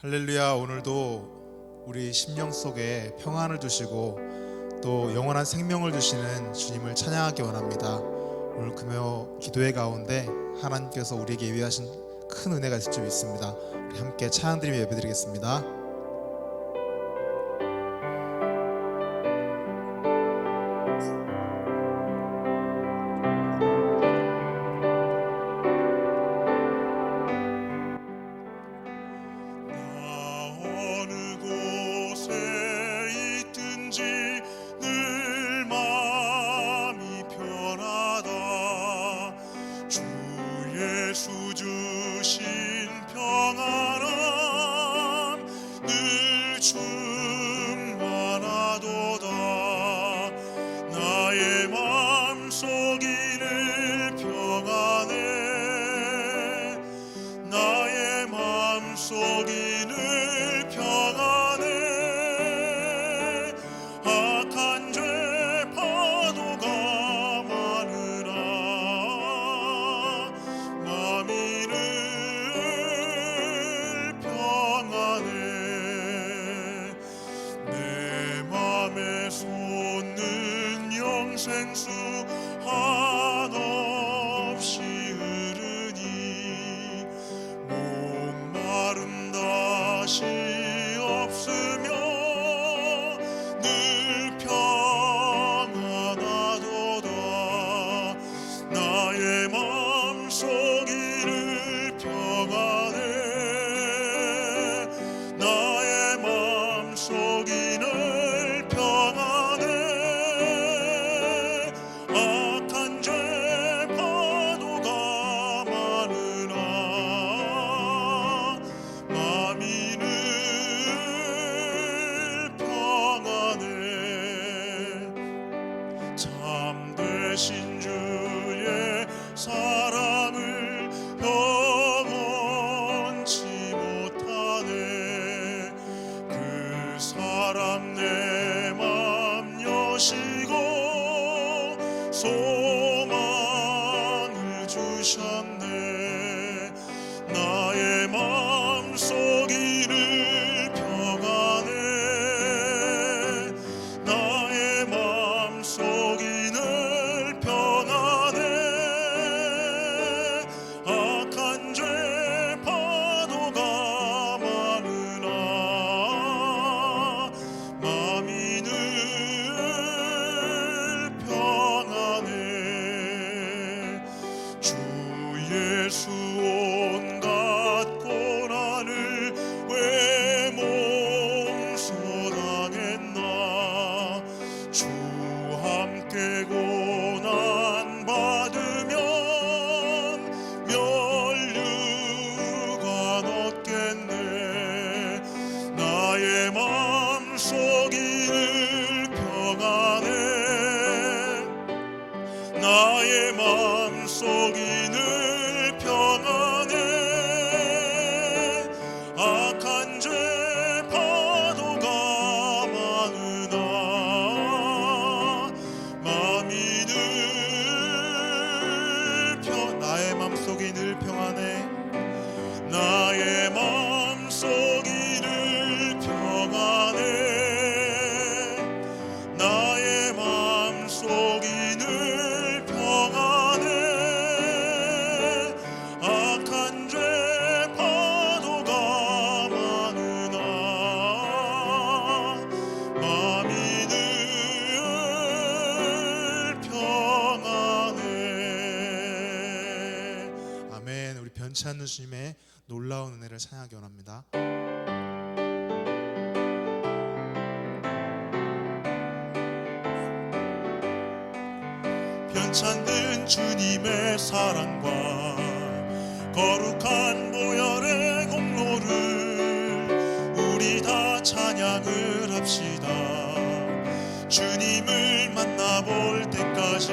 할렐루야. 오늘도 우리 심령 속에 평안을 주시고 또 영원한 생명을 주시는 주님을 찬양하기 원합니다. 오늘 금요 기도회 가운데 하나님께서 우리에게 예비하신 큰 은혜가 있을 줄 믿습니다. 우리 함께 찬양드리며 예배드리겠습니다. 예수 주신 평안함 늘 충만하도다. 나의 맘속이 늘 평안해. 나의 맘속이 늘 평안해. 악한 죄 파도가 많으나 마음이 늘 평안해. 내 맘에 솟는 영생수 한없이 흐르니 목마름 다시 없으며 늘 평안하도다. 나의 맘속이 늘 평안해. 나의 맘속이 늘 평안해. 악한 죄 파도가 많으나 마음이 늘 평안해. 참되신 주의 사랑을 영원치 못하네. 그 사랑 내 맘 여시고 소망을 주셨네. 나의 맘속이 늘 평안해. 나의 맘속이 늘 평안해. 악한 죄 파도가 많으나 마음이 늘 평안해. 주 예수 온갖 고난을 왜 몸소 당했나. 주 함께 고난 받으면 멸류관 얻겠네. 나의 맘속이 늘 평안해. 나의 맘속이 늘 평안해. 악한 죄 파도가 많으나 마음이 늘 나의 맘속이 늘 평안해. 나의 맘속이 늘 평안해. 나의 맘속이 늘 평안해. 악한 죄 파도가 많으나 마음이 늘 평안해. 아멘. 우리 변치 않는 주님의 놀라운 은혜를 찬양하기 원합니다. 변찮는 주님의 사랑과 거룩한 보혈의 공로를 우리 다 찬양을 합시다. 주님을 만나볼 때까지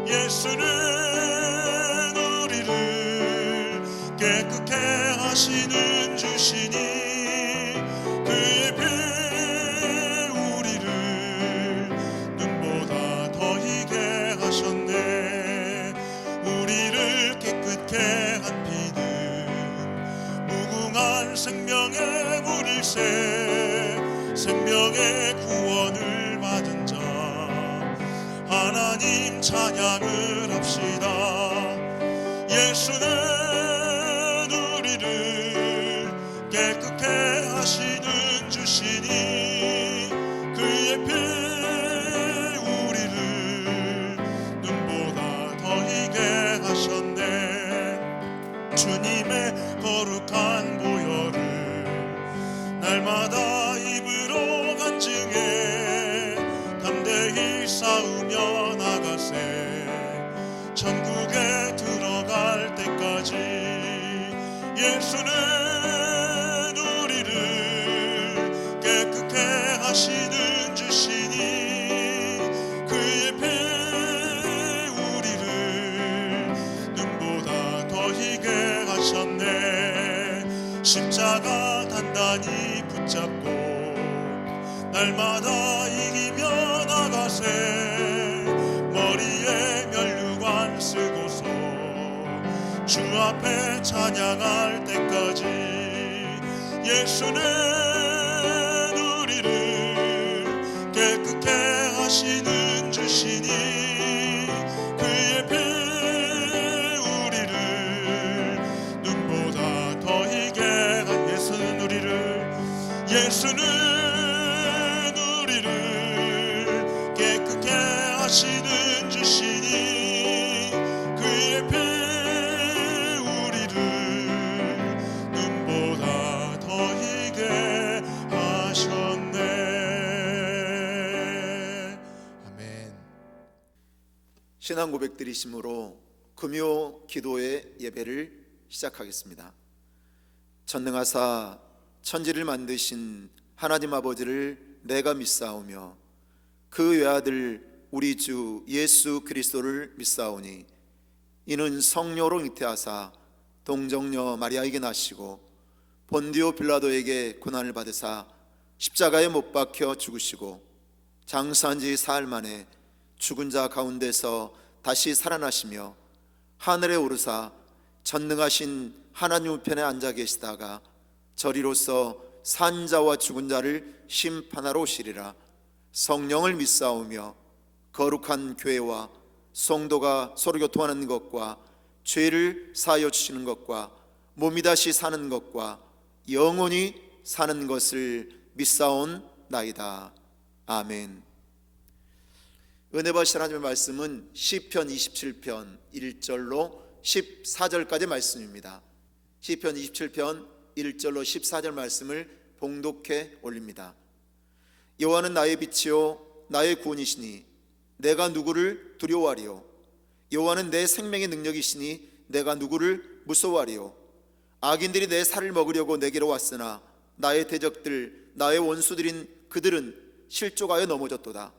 예수는 우리를 깨끗게 하시는 주시니 그의 피 우리를 눈보다 더 희게 하셨네. 우리를 깨끗게 한 피는 무궁 무궁한 생명의 물일새 생명의 구원을 받은 자 하나님 찬양을 합시다. 예수는 우리를 깨끗게 하시는 주시니 그의 피 우리를 눈보다 더 희게 하셨네. 주님의 거룩한 보혈을 날마다 입으로 간증해 담대히 싸우며 나가세. 천국에 들어갈 때까지 예수는 우리를 깨끗게 하시는 주시니 그의 피 우리를 눈보다 더 희게 하셨네. 십자가 단단히 붙잡고 날마다 이기며 나가세. 머리에 면류관 쓰고서 주 앞에 찬양할 때까지 예수는 우리를 깨끗게 하시는 주시니 그의 피 우리를 눈보다 더 희게 예수는 우리를 깨끗게 하시는 주시니 그의 피 우리를 눈보다 더 희게 하셨네. 아멘. 신앙 고백 드리심으로 금요 기도의 예배를 시작하겠습니다. 전능하사 천지를 만드신 하나님 아버지를 내가 믿사오며 그 외아들 우리 주 예수 그리스도를 믿사오니 이는 성령으로 잉태하사 동정녀 마리아에게 나시고 본디오 빌라도에게 고난을 받으사 십자가에 못 박혀 죽으시고 장사한 지 사흘 만에 죽은 자 가운데서 다시 살아나시며 하늘에 오르사 전능하신 하나님 우편에 앉아 계시다가 저리로서 산자와 죽은 자를 심판하러 오시리라. 성령을 믿사오며 거룩한 교회와 성도가 서로 교통하는 것과 죄를 사하여 주시는 것과 몸이 다시 사는 것과 영원히 사는 것을 믿사온 나이다. 아멘. 은혜 받으실 하나님의 말씀은 시편 27편 1절로 14절까지 말씀입니다. 시편 27편 1절로 14절 말씀을 봉독해 올립니다. 여호와는 나의 빛이요 나의 구원이시니 내가 누구를 두려워하리요. 여호와는 내 생명의 능력이시니 내가 누구를 무서워하리요. 악인들이 내 살을 먹으려고 내게로 왔으나 나의 대적들 나의 원수들인 그들은 실족하여 넘어졌도다.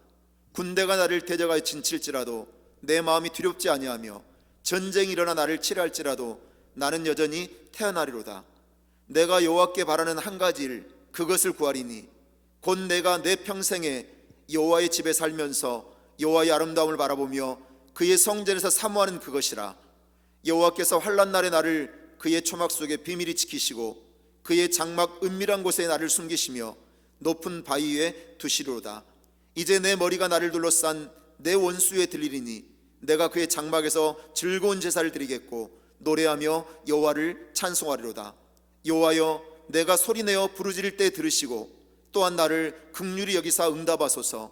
군대가 나를 대적하여 진칠지라도 내 마음이 두렵지 아니하며 전쟁이 일어나 나를 치료할지라도 나는 여전히 태어나리로다. 내가 여호와께 바라는 한 가지 일 그것을 구하리니 곧 내가 내 평생에 여호와의 집에 살면서 여호와의 아름다움을 바라보며 그의 성전에서 사모하는 그것이라. 여호와께서 환난 날에 나를 그의 초막 속에 비밀히 지키시고 그의 장막 은밀한 곳에 나를 숨기시며 높은 바위 위에 두시리로다. 이제 내 머리가 나를 둘러싼 내 원수에 들리리니 내가 그의 장막에서 즐거운 제사를 드리겠고 노래하며 여호와를 찬송하리로다. 여호와여 내가 소리내어 부르짖을 때 들으시고 또한 나를 긍휼히 여기사 응답하소서.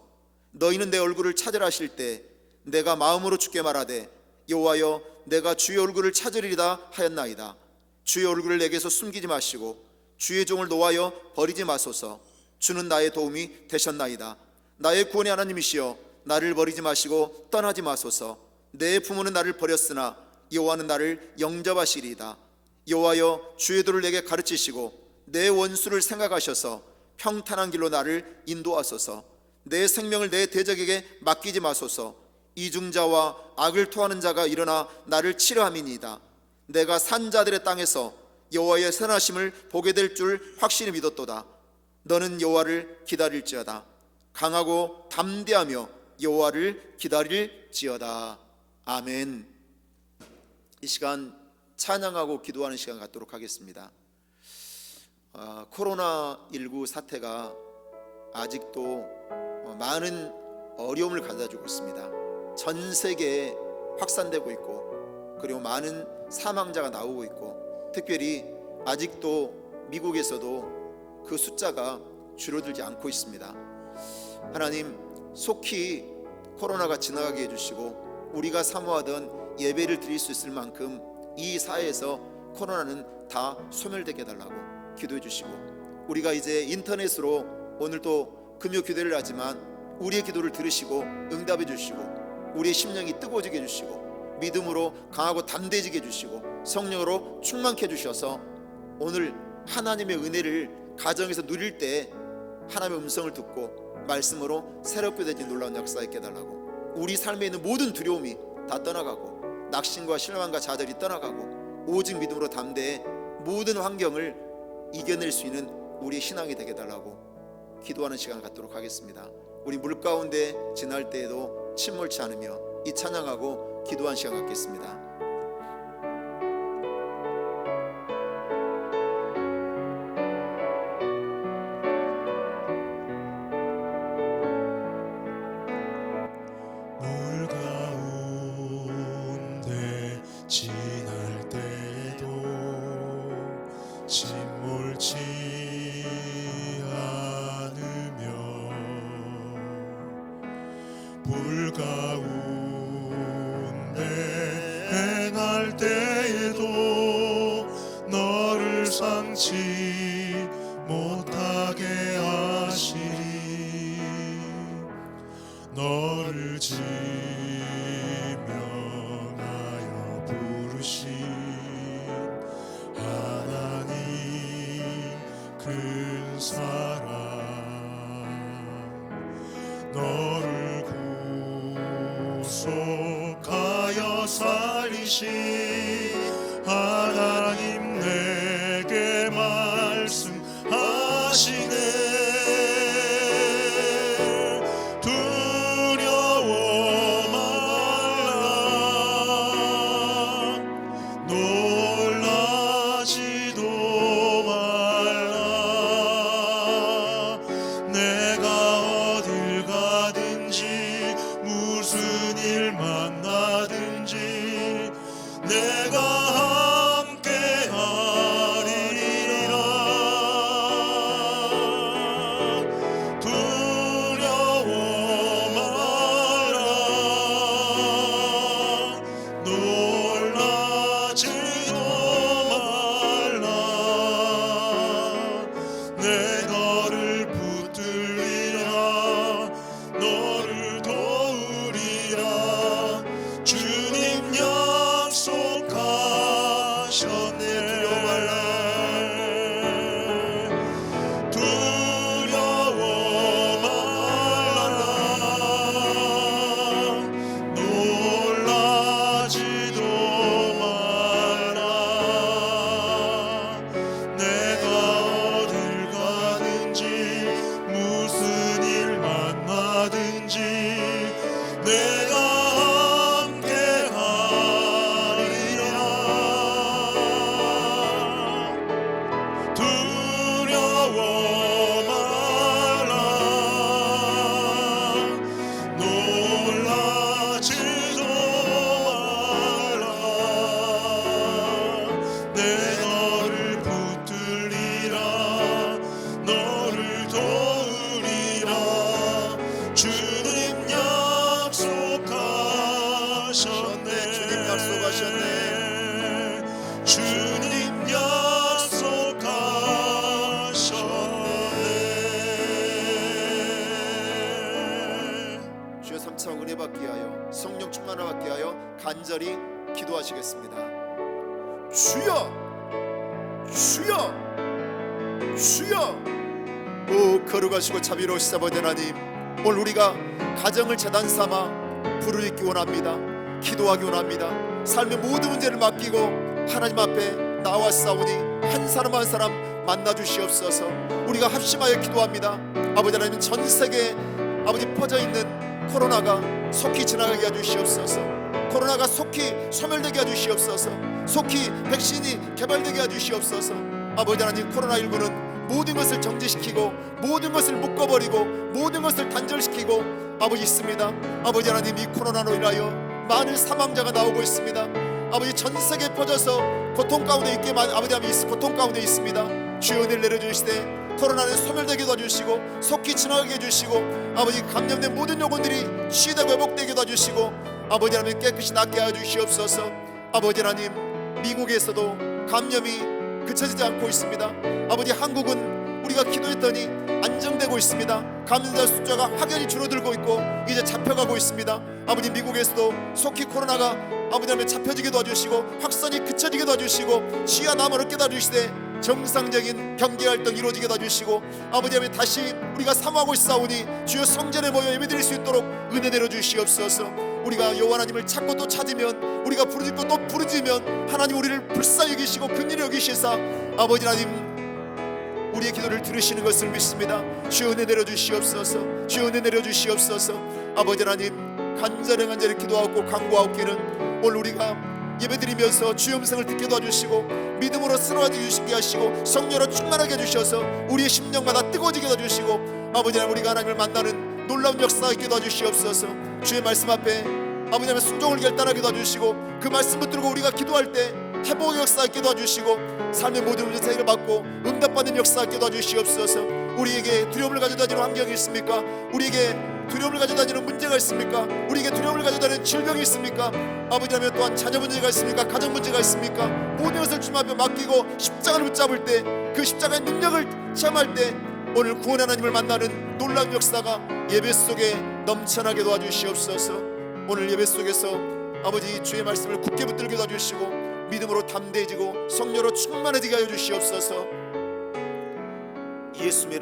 너희는 내 얼굴을 찾으라 하실 때 내가 마음으로 주께 말하되 여호와여 내가 주의 얼굴을 찾으리이다 하였나이다. 주의 얼굴을 내게서 숨기지 마시고 주의 종을 노하여 버리지 마소서. 주는 나의 도움이 되셨나이다. 나의 구원의 하나님이시여 나를 버리지 마시고 떠나지 마소서. 내 부모는 나를 버렸으나 여호와는 나를 영접하시리이다. 여호와여 주의 도를 내게 가르치시고 내 원수를 생각하셔서 평탄한 길로 나를 인도하소서. 내 생명을 내 대적에게 맡기지 마소서. 이중자와 악을 토하는 자가 일어나 나를 치려함이니이다. 내가 산자들의 땅에서 여호와의 선하심을 보게 될 줄 확실히 믿었도다. 너는 여호와를 기다릴지어다. 강하고 담대하며 여호와를 기다릴지어다. 아멘. 이 시간 찬양하고 기도하는 시간 갖도록 하겠습니다. 코로나19 사태가 아직도 많은 어려움을 가져다주고 있습니다. 전 세계에 확산되고 있고, 그리고 많은 사망자가 나오고 있고, 특별히 아직도 미국에서도 그 숫자가 줄어들지 않고 있습니다. 하나님, 속히 코로나가 지나가게 해주시고 우리가 사모하던 예배를 드릴 수 있을 만큼 이 사회에서 코로나는 다 소멸되게 해달라고 기도해 주시고, 우리가 이제 인터넷으로 오늘 또 금요 기도를 하지만 우리의 기도를 들으시고 응답해 주시고, 우리의 심령이 뜨거워지게 해주시고, 믿음으로 강하고 담대해지게 해주시고, 성령으로 충만케 해주셔서 오늘 하나님의 은혜를 가정에서 누릴 때 하나님의 음성을 듣고 말씀으로 새롭게 되진 놀라운 역사에 깨달라고, 우리 삶에 있는 모든 두려움이 다 떠나가고, 낙심과 실망과 좌절이 떠나가고, 오직 믿음으로 담대해 모든 환경을 이겨낼 수 있는 우리의 신앙이 되게 달라고 기도하는 시간을 갖도록 하겠습니다. 우리 물 가운데 지날 때에도 침몰치 않으며 이 찬양하고 기도한 시간 갖겠습니다. 물 가운데 지날 때도 침몰치 않으며, 불 가운데 행할 때에도 너를 상치 못하게 하시리. 너를 지명하여 부르신 하나님 큰 사랑, 너를 구속하여 살리신 하나님 내게 말씀하시네. 두려워 말라, 놀라지도 말라. 내가 어딜 가든지 무슨 일 만나든지 내가 함께 하리라. 두려워 말라, 놀라지도 말라. 내 너를 붙들리라, 너를 도우리라. 주님 약속하셨네. 두려워 말라, 놀라지도 말라. 내가 어딜 가든지 무슨 일 만나든지 내가 함께 하리라. 두려워 말라, 놀라지도 말라. 내 너를 붙들리라, 너를 도우리라. 주님 약속하셨네. 주님 약속하셨네. 주님 약속하셨네. 주여 3차 은혜 받게 하여 성령 충만을 받게 하여 간절히 기도하시겠습니다. 주여, 주여, 주여. 오 거룩하시고 자비로우시사 아버지 하나님, 오늘 우리가 가정을 재단 삼아 부르짖기 원합니다. 기도하기 원합니다. 삶의 모든 문제를 맡기고 하나님 앞에 나왔사오니 한 사람 한 사람 만나 주시옵소서. 우리가 합심하여 기도합니다. 아버지 하나님, 전 세계에 아버지 퍼져 있는 코로나가 속히 지나가게 해주시옵소서. 코로나가 속히 소멸되게 해주시옵소서. 속히 백신이 개발되게 해주시옵소서. 아버지 하나님, 코로나19는 모든 것을 정지시키고 모든 것을 묶어버리고 모든 것을 단절시키고 아버지 있습니다. 아버지 하나님, 이 코로나로 인하여 많은 사망자가 나오고 있습니다. 아버지, 전 세계에 퍼져서 고통 가운데 있게 아버지 하나님, 고통 가운데 있습니다. 주여 은혜를 내려주시되 코로나는 소멸되게 도와주시고 속히 지나가게 해주시고 아버지, 감염된 모든 영혼들이 치유되고 회복되게 도와주시고 아버지 하나님, 깨끗이 낫게 하여 주시옵소서. 아버지 하나님, 미국에서도 감염이 그쳐지지 않고 있습니다. 아버지, 한국은 우리가 기도했더니 안정되고 있습니다. 감염자 숫자가 확연히 줄어들고 있고 이제 잡혀가고 있습니다. 아버지, 미국에서도 속히 코로나가 아버지 하나님 잡혀지게 도와주시고 확산이 그쳐지게 도와주시고 치유와 남을 얻게 도와주시되 정상적인 경제활동 이루어지게 도와주시고 아버지 하나님, 다시 우리가 사모하고 있사오니 주여 성전에 모여 예배드릴 수 있도록 은혜 내려주시옵소서. 우리가 여호와 하나님을 찾고 또 찾으면, 우리가 부르짖고 또 부르짖으면 하나님 우리를 불쌍히 여기시고 긍휼히 여기시사 아버지 하나님 우리의 기도를 들으시는 것을 믿습니다. 주여 은혜 내려주시옵소서. 주여 은혜 내려주시옵소서. 아버지 하나님, 간절히 기도하고 간구하옵기는 오늘 우리가 예배드리면서 주의 음성을 듣게 도와주시고 믿음으로 쓰러지게 하시고 성령으로 충만하게 해주셔서 우리의 심령마다 뜨거워지게 도와주시고 아버지 하나님, 우리가 하나님을 만나는 놀라운 역사가 있게 도와주시옵소서. 주의 말씀 앞에 아버지 하나님 순종을 결단하게 도와주시고 그 말씀 붙들고 우리가 기도할 때 회복의 역사가 있게 도와주시고 삶의 모든 문제를 받고 응답받는 역사가 있게 도와주시옵소서. 우리에게 두려움을 가져다니는 환경이 있습니까? 우리에게 두려움을 가져다니는 문제가 있습니까? 우리에게 두려움을 가져다니는 질병이 있습니까? 아버지 하나님, 또한 자녀 문제가 있습니까? 가정 문제가 있습니까? 모든 것을 주님 앞에 맡기고 십자가를 붙잡을 때, 그 십자가의 능력을 체험할 때 오늘 구원의 하나님을 만나는 놀라운 역사가 예배 속에 넘쳐나게 도와주시옵소서. 오늘 예배 속에서 아버지 주의 말씀을 굳게 붙들게 도와주시고 믿음으로 담대해지고 성령으로 충만해지게 하여 주시옵소서. 예수의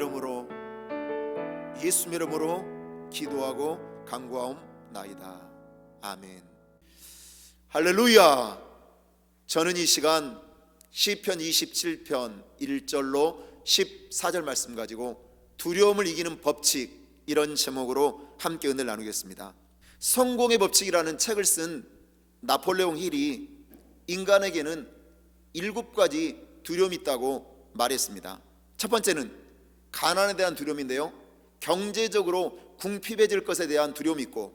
이름으로 기도하고 간구하옵나이다. 아멘. 할렐루야. 저는 이 시간 시편 27편 1절로 14절 말씀 가지고 두려움을 이기는 법칙, 이런 제목으로 함께 은혜를 나누겠습니다. 성공의 법칙이라는 책을 쓴 나폴레옹 힐이 인간에게는 7가지 두려움이 있다고 말했습니다. 첫 번째는 가난에 대한 두려움인데요, 경제적으로 궁핍해질 것에 대한 두려움이 있고,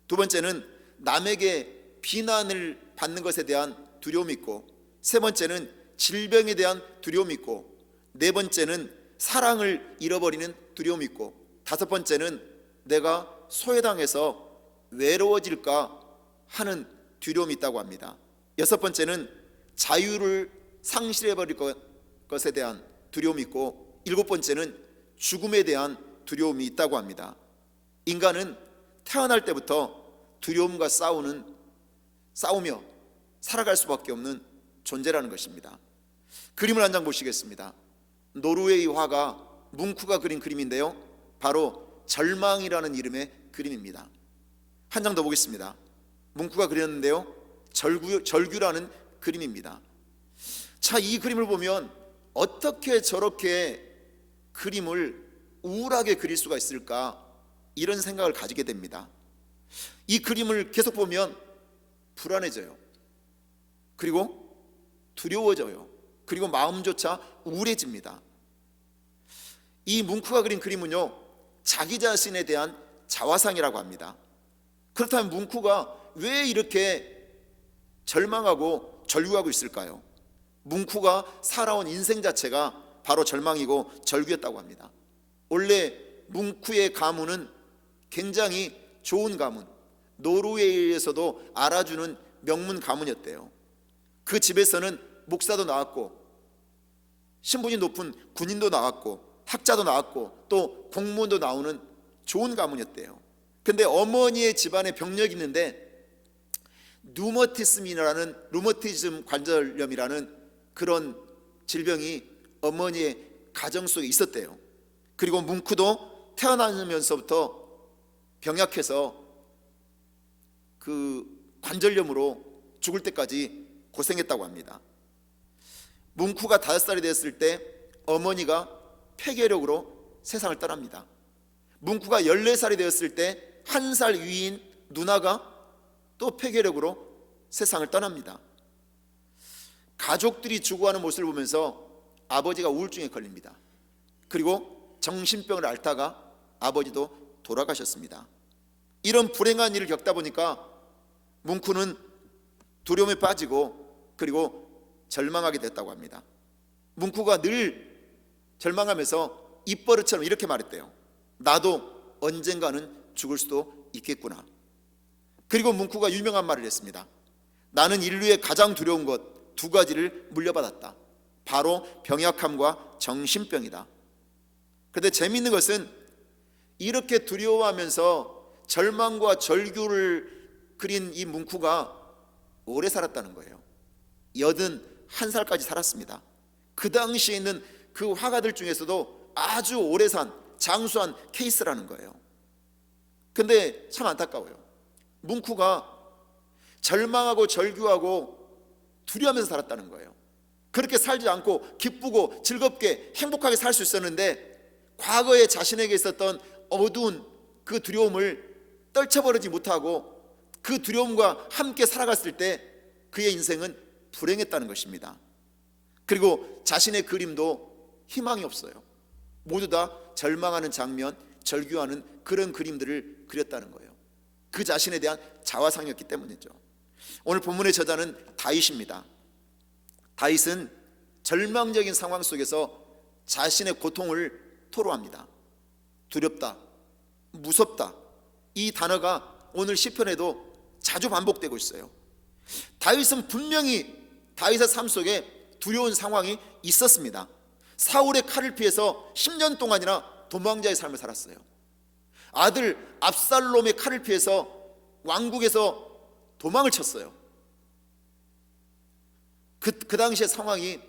두 번째는 남에게 비난을 받는 것에 대한 두려움이 있고, 세 번째는 질병에 대한 두려움이 있고, 네 번째는 사랑을 잃어버리는 두려움이 있고, 다섯 번째는 내가 소외당해서 외로워질까 하는 두려움이 있다고 합니다. 여섯 번째는 자유를 상실해버릴 것에 대한 두려움이 있고, 일곱 번째는 죽음에 대한 두려움이 있다고 합니다. 인간은 태어날 때부터 두려움과 싸우며 살아갈 수밖에 없는 존재라는 것입니다. 그림을 한 장 보시겠습니다. 노르웨이 화가 뭉크가 그린 그림인데요, 바로 절망이라는 이름의 그림입니다. 한 장 더 보겠습니다. 뭉크가 그렸는데요, 절규라는 그림입니다. 자, 이 그림을 보면 어떻게 저렇게 그림을 우울하게 그릴 수가 있을까, 이런 생각을 가지게 됩니다. 이 그림을 계속 보면 불안해져요. 그리고 두려워져요. 그리고 마음조차 우울해집니다. 이 뭉크가 그린 그림은요, 자기 자신에 대한 자화상이라고 합니다. 그렇다면 뭉크가 왜 이렇게 절망하고 절규하고 있을까요? 뭉크가 살아온 인생 자체가 바로 절망이고 절규였다고 합니다. 원래 뭉크의 가문은 굉장히 좋은 가문, 노르웨이에서도 알아주는 명문 가문이었대요. 그 집에서는 목사도 나왔고 신분이 높은 군인도 나왔고 학자도 나왔고 또 공무원도 나오는 좋은 가문이었대요. 근데 어머니의 집안에 병력이 있는데 루머티즘 관절염이라는 그런 질병이 어머니의 가정 속에 있었대요. 그리고 뭉크도 태어나면서부터 병약해서 그 관절염으로 죽을 때까지 고생했다고 합니다. 뭉크가 5살이 됐을 때 어머니가 폐결핵으로 세상을 떠납니다. 뭉크가 14살이 되었을 때 1살 위인 누나가 또 폐결핵으로 세상을 떠납니다. 가족들이 죽어가는 모습을 보면서 아버지가 우울증에 걸립니다. 그리고 정신병을 앓다가 아버지도 돌아가셨습니다. 이런 불행한 일을 겪다 보니까 뭉쿠는 두려움에 빠지고 그리고 절망하게 됐다고 합니다. 뭉쿠가 늘 절망하면서 입버릇처럼 이렇게 말했대요. 나도 언젠가는 죽을 수도 있겠구나. 그리고 뭉쿠가 유명한 말을 했습니다. 나는 인류의 가장 두려운 것 두 가지를 물려받았다. 바로 병약함과 정신병이다. 그런데 재미있는 것은 이렇게 두려워하면서 절망과 절규를 그린 이 뭉쿠가 오래 살았다는 거예요. 81살까지 살았습니다. 그 당시에 있는 그 화가들 중에서도 아주 오래 산 장수한 케이스라는 거예요. 근데 참 안타까워요. 뭉쿠가 절망하고 절규하고 두려워하면서 살았다는 거예요. 그렇게 살지 않고 기쁘고 즐겁게 행복하게 살 수 있었는데 과거에 자신에게 있었던 어두운 그 두려움을 떨쳐버리지 못하고 그 두려움과 함께 살아갔을 때 그의 인생은 불행했다는 것입니다. 그리고 자신의 그림도 희망이 없어요. 모두 다 절망하는 장면, 절규하는 그런 그림들을 그렸다는 거예요. 그 자신에 대한 자화상이었기 때문이죠. 오늘 본문의 저자는 다윗입니다. 다윗은 절망적인 상황 속에서 자신의 고통을 토로합니다. 두렵다, 무섭다, 이 단어가 오늘 시편에도 자주 반복되고 있어요. 다윗은 분명히 다윗의 삶 속에 두려운 상황이 있었습니다. 사울의 칼을 피해서 10년 동안이나 도망자의 삶을 살았어요. 아들 압살롬의 칼을 피해서 왕국에서 도망을 쳤어요. 그 당시의 상황이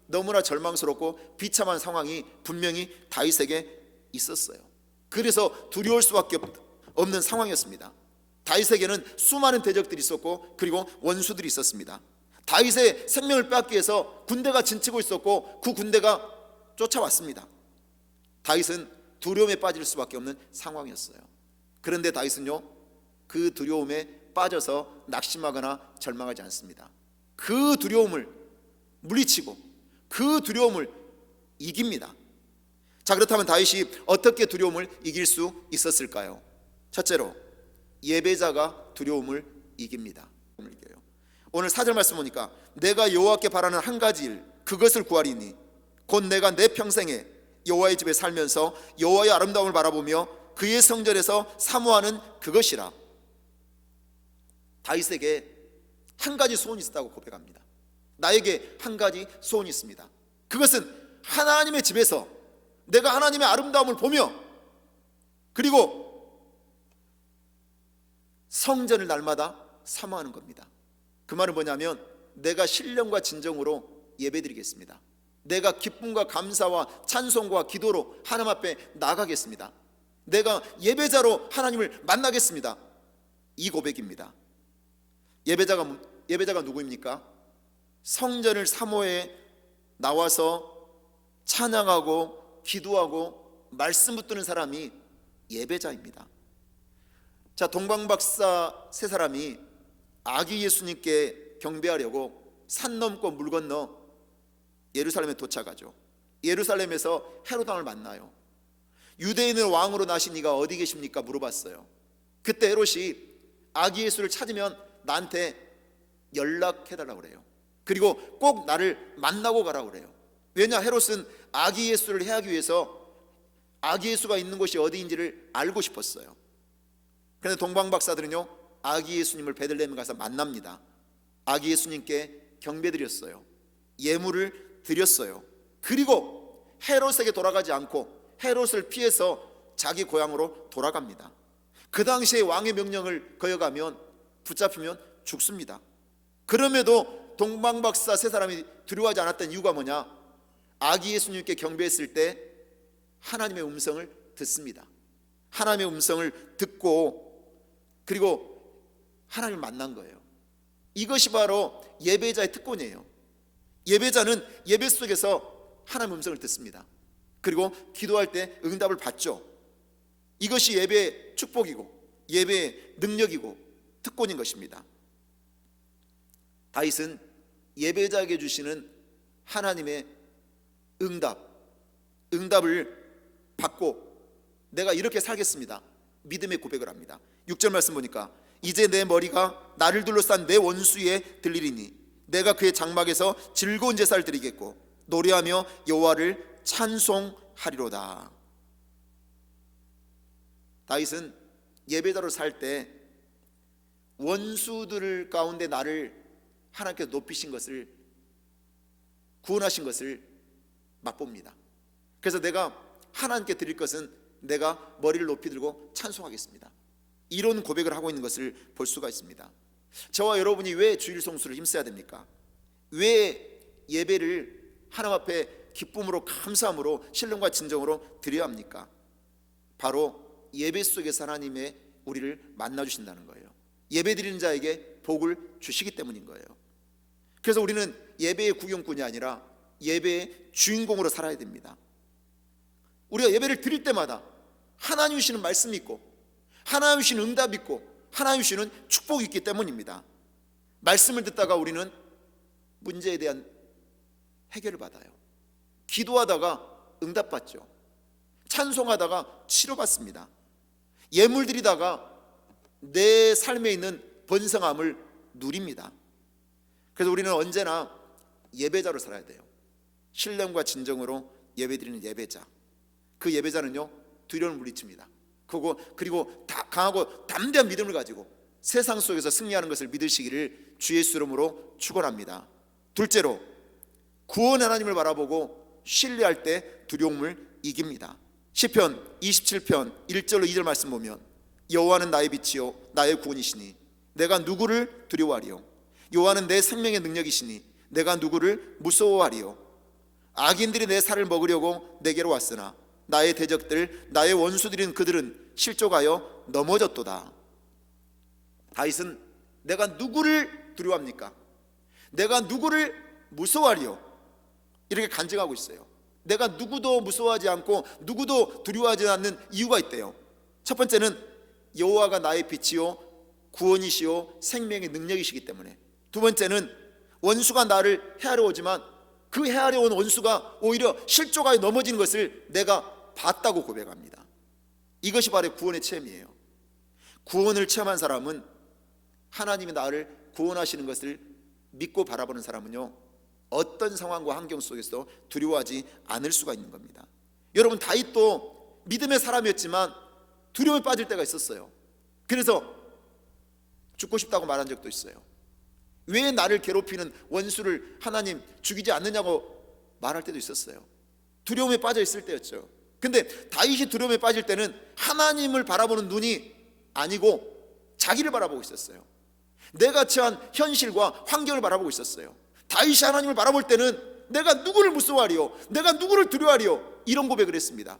너무나 절망스럽고 비참한 상황이 분명히 다윗에게 있었어요. 그래서 두려울 수밖에 없는 상황이었습니다. 다윗에게는 수많은 대적들이 있었고 그리고 원수들이 있었습니다. 다윗의 생명을 빼앗기 위해서 군대가 진치고 있었고 그 군대가 쫓아왔습니다. 다윗은 두려움에 빠질 수밖에 없는 상황이었어요. 그런데 다윗은요, 그 두려움에 빠져서 낙심하거나 절망하지 않습니다. 그 두려움을 물리치고 그 두려움을 이깁니다. 자, 그렇다면 다윗이 어떻게 두려움을 이길 수 있었을까요? 첫째로 예배자가 두려움을 이깁니다. 오늘 4절 말씀 보니까 내가 여호와께 바라는 한 가지 일 그것을 구하리니 곧 내가 내 평생에 여호와의 집에 살면서 여호와의 아름다움을 바라보며 그의 성전에서 사모하는 그것이라. 다윗에게 한 가지 소원이 있었다고 고백합니다. 나에게 한 가지 소원이 있습니다. 그것은 하나님의 집에서 내가 하나님의 아름다움을 보며 그리고 성전을 날마다 사모하는 겁니다. 그 말은 뭐냐면 내가 신령과 진정으로 예배드리겠습니다. 내가 기쁨과 감사와 찬송과 기도로 하나님 앞에 나가겠습니다. 내가 예배자로 하나님을 만나겠습니다. 이 고백입니다. 예배자가 누구입니까? 성전을 사모해 나와서 찬양하고 기도하고 말씀 붙드는 사람이 예배자입니다. 자, 동방박사 세 사람이 아기 예수님께 경배하려고 산 넘고 물 건너 예루살렘에 도착하죠. 예루살렘에서 헤롯 왕을 만나요. 유대인의 왕으로 나신 이가 어디 계십니까? 물어봤어요. 그때 헤롯이 아기 예수를 찾으면 나한테 연락해달라고 그래요. 그리고 꼭 나를 만나고 가라고 그래요. 왜냐, 헤롯은 아기 예수를 해하기 위해서 아기 예수가 있는 곳이 어디인지를 알고 싶었어요. 그런데 동방박사들은요, 아기 예수님을 베들레헴에 가서 만납니다. 아기 예수님께 경배드렸어요. 예물을 드렸어요. 그리고 헤롯에게 돌아가지 않고 헤롯을 피해서 자기 고향으로 돌아갑니다. 그 당시에 왕의 명령을 거역하면 붙잡히면 죽습니다. 그럼에도 동방박사 세 사람이 두려워하지 않았던 이유가 뭐냐? 아기 예수님께 경배했을 때 하나님의 음성을 듣습니다. 하나님의 음성을 듣고 그리고 하나님을 만난 거예요. 이것이 바로 예배자의 특권이에요. 예배자는 예배 속에서 하나님의 음성을 듣습니다. 그리고 기도할 때 응답을 받죠. 이것이 예배의 축복이고 예배의 능력이고 특권인 것입니다. 다윗은 예배자에게 주시는 하나님의 응답을 받고 내가 이렇게 살겠습니다. 믿음의 고백을 합니다. 6절 말씀 보니까 이제 내 머리가 나를 둘러싼 내 원수에 들리리니 내가 그의 장막에서 즐거운 제사를 드리겠고 노래하며 여호와를 찬송하리로다. 다윗은 예배자로 살 때 원수들 가운데 나를 하나님께서 높이신 것을, 구원하신 것을 맛봅니다. 그래서 내가 하나님께 드릴 것은 내가 머리를 높이 들고 찬송하겠습니다. 이런 고백을 하고 있는 것을 볼 수가 있습니다. 저와 여러분이 왜 주일 성수를 힘써야 됩니까? 왜 예배를 하나님 앞에 기쁨으로 감사함으로 신령과 진정으로 드려야 합니까? 바로 예배 속에서 하나님의 우리를 만나 주신다는 거예요. 예배 드리는 자에게 복을 주시기 때문인 거예요. 그래서 우리는 예배의 구경꾼이 아니라 예배의 주인공으로 살아야 됩니다. 우리가 예배를 드릴 때마다 하나님 주시는 말씀이 있고 하나님 주시는 응답이 있고 하나님 주시는 축복이 있기 때문입니다. 말씀을 듣다가 우리는 문제에 대한 해결을 받아요. 기도하다가 응답받죠. 찬송하다가 치료받습니다. 예물 드리다가 내 삶에 있는 번성함을 누립니다. 그래서 우리는 언제나 예배자로 살아야 돼요. 신령과 진정으로 예배드리는 예배자. 그 예배자는요 두려움을 물리칩니다. 그리고 강하고 담대한 믿음을 가지고 세상 속에서 승리하는 것을 믿으시기를 주 예수 이름으로 축원합니다. 둘째로 구원의 하나님을 바라보고 신뢰할 때 두려움을 이깁니다. 시편 27편 1절로 2절 말씀 보면 여호와는 나의 빛이요 나의 구원이시니 내가 누구를 두려워하리요. 여호와는 내 생명의 능력이시니 내가 누구를 무서워하리요. 악인들이 내 살을 먹으려고 내게로 왔으나 나의 대적들 나의 원수들인 그들은 실족하여 넘어졌도다. 다윗은 내가 누구를 두려워합니까? 내가 누구를 무서워하리요? 이렇게 간증하고 있어요. 내가 누구도 무서워하지 않고 누구도 두려워하지 않는 이유가 있대요. 첫 번째는 여호와가 나의 빛이요 구원이시요 생명의 능력이시기 때문에. 두 번째는 원수가 나를 해하려 오지만 그 해하려 온 원수가 오히려 실족하여 넘어지는 것을 내가 봤다고 고백합니다. 이것이 바로 구원의 체험이에요. 구원을 체험한 사람은 하나님이 나를 구원하시는 것을 믿고 바라보는 사람은요 어떤 상황과 환경 속에서 두려워하지 않을 수가 있는 겁니다. 여러분 다윗도 믿음의 사람이었지만 두려움에 빠질 때가 있었어요. 그래서 죽고 싶다고 말한 적도 있어요. 왜 나를 괴롭히는 원수를 하나님 죽이지 않느냐고 말할 때도 있었어요. 두려움에 빠져 있을 때였죠. 근데 다윗이 두려움에 빠질 때는 하나님을 바라보는 눈이 아니고 자기를 바라보고 있었어요. 내가 처한 현실과 환경을 바라보고 있었어요. 다윗이 하나님을 바라볼 때는 내가 누구를 무서워하리요 내가 누구를 두려워하리요 이런 고백을 했습니다.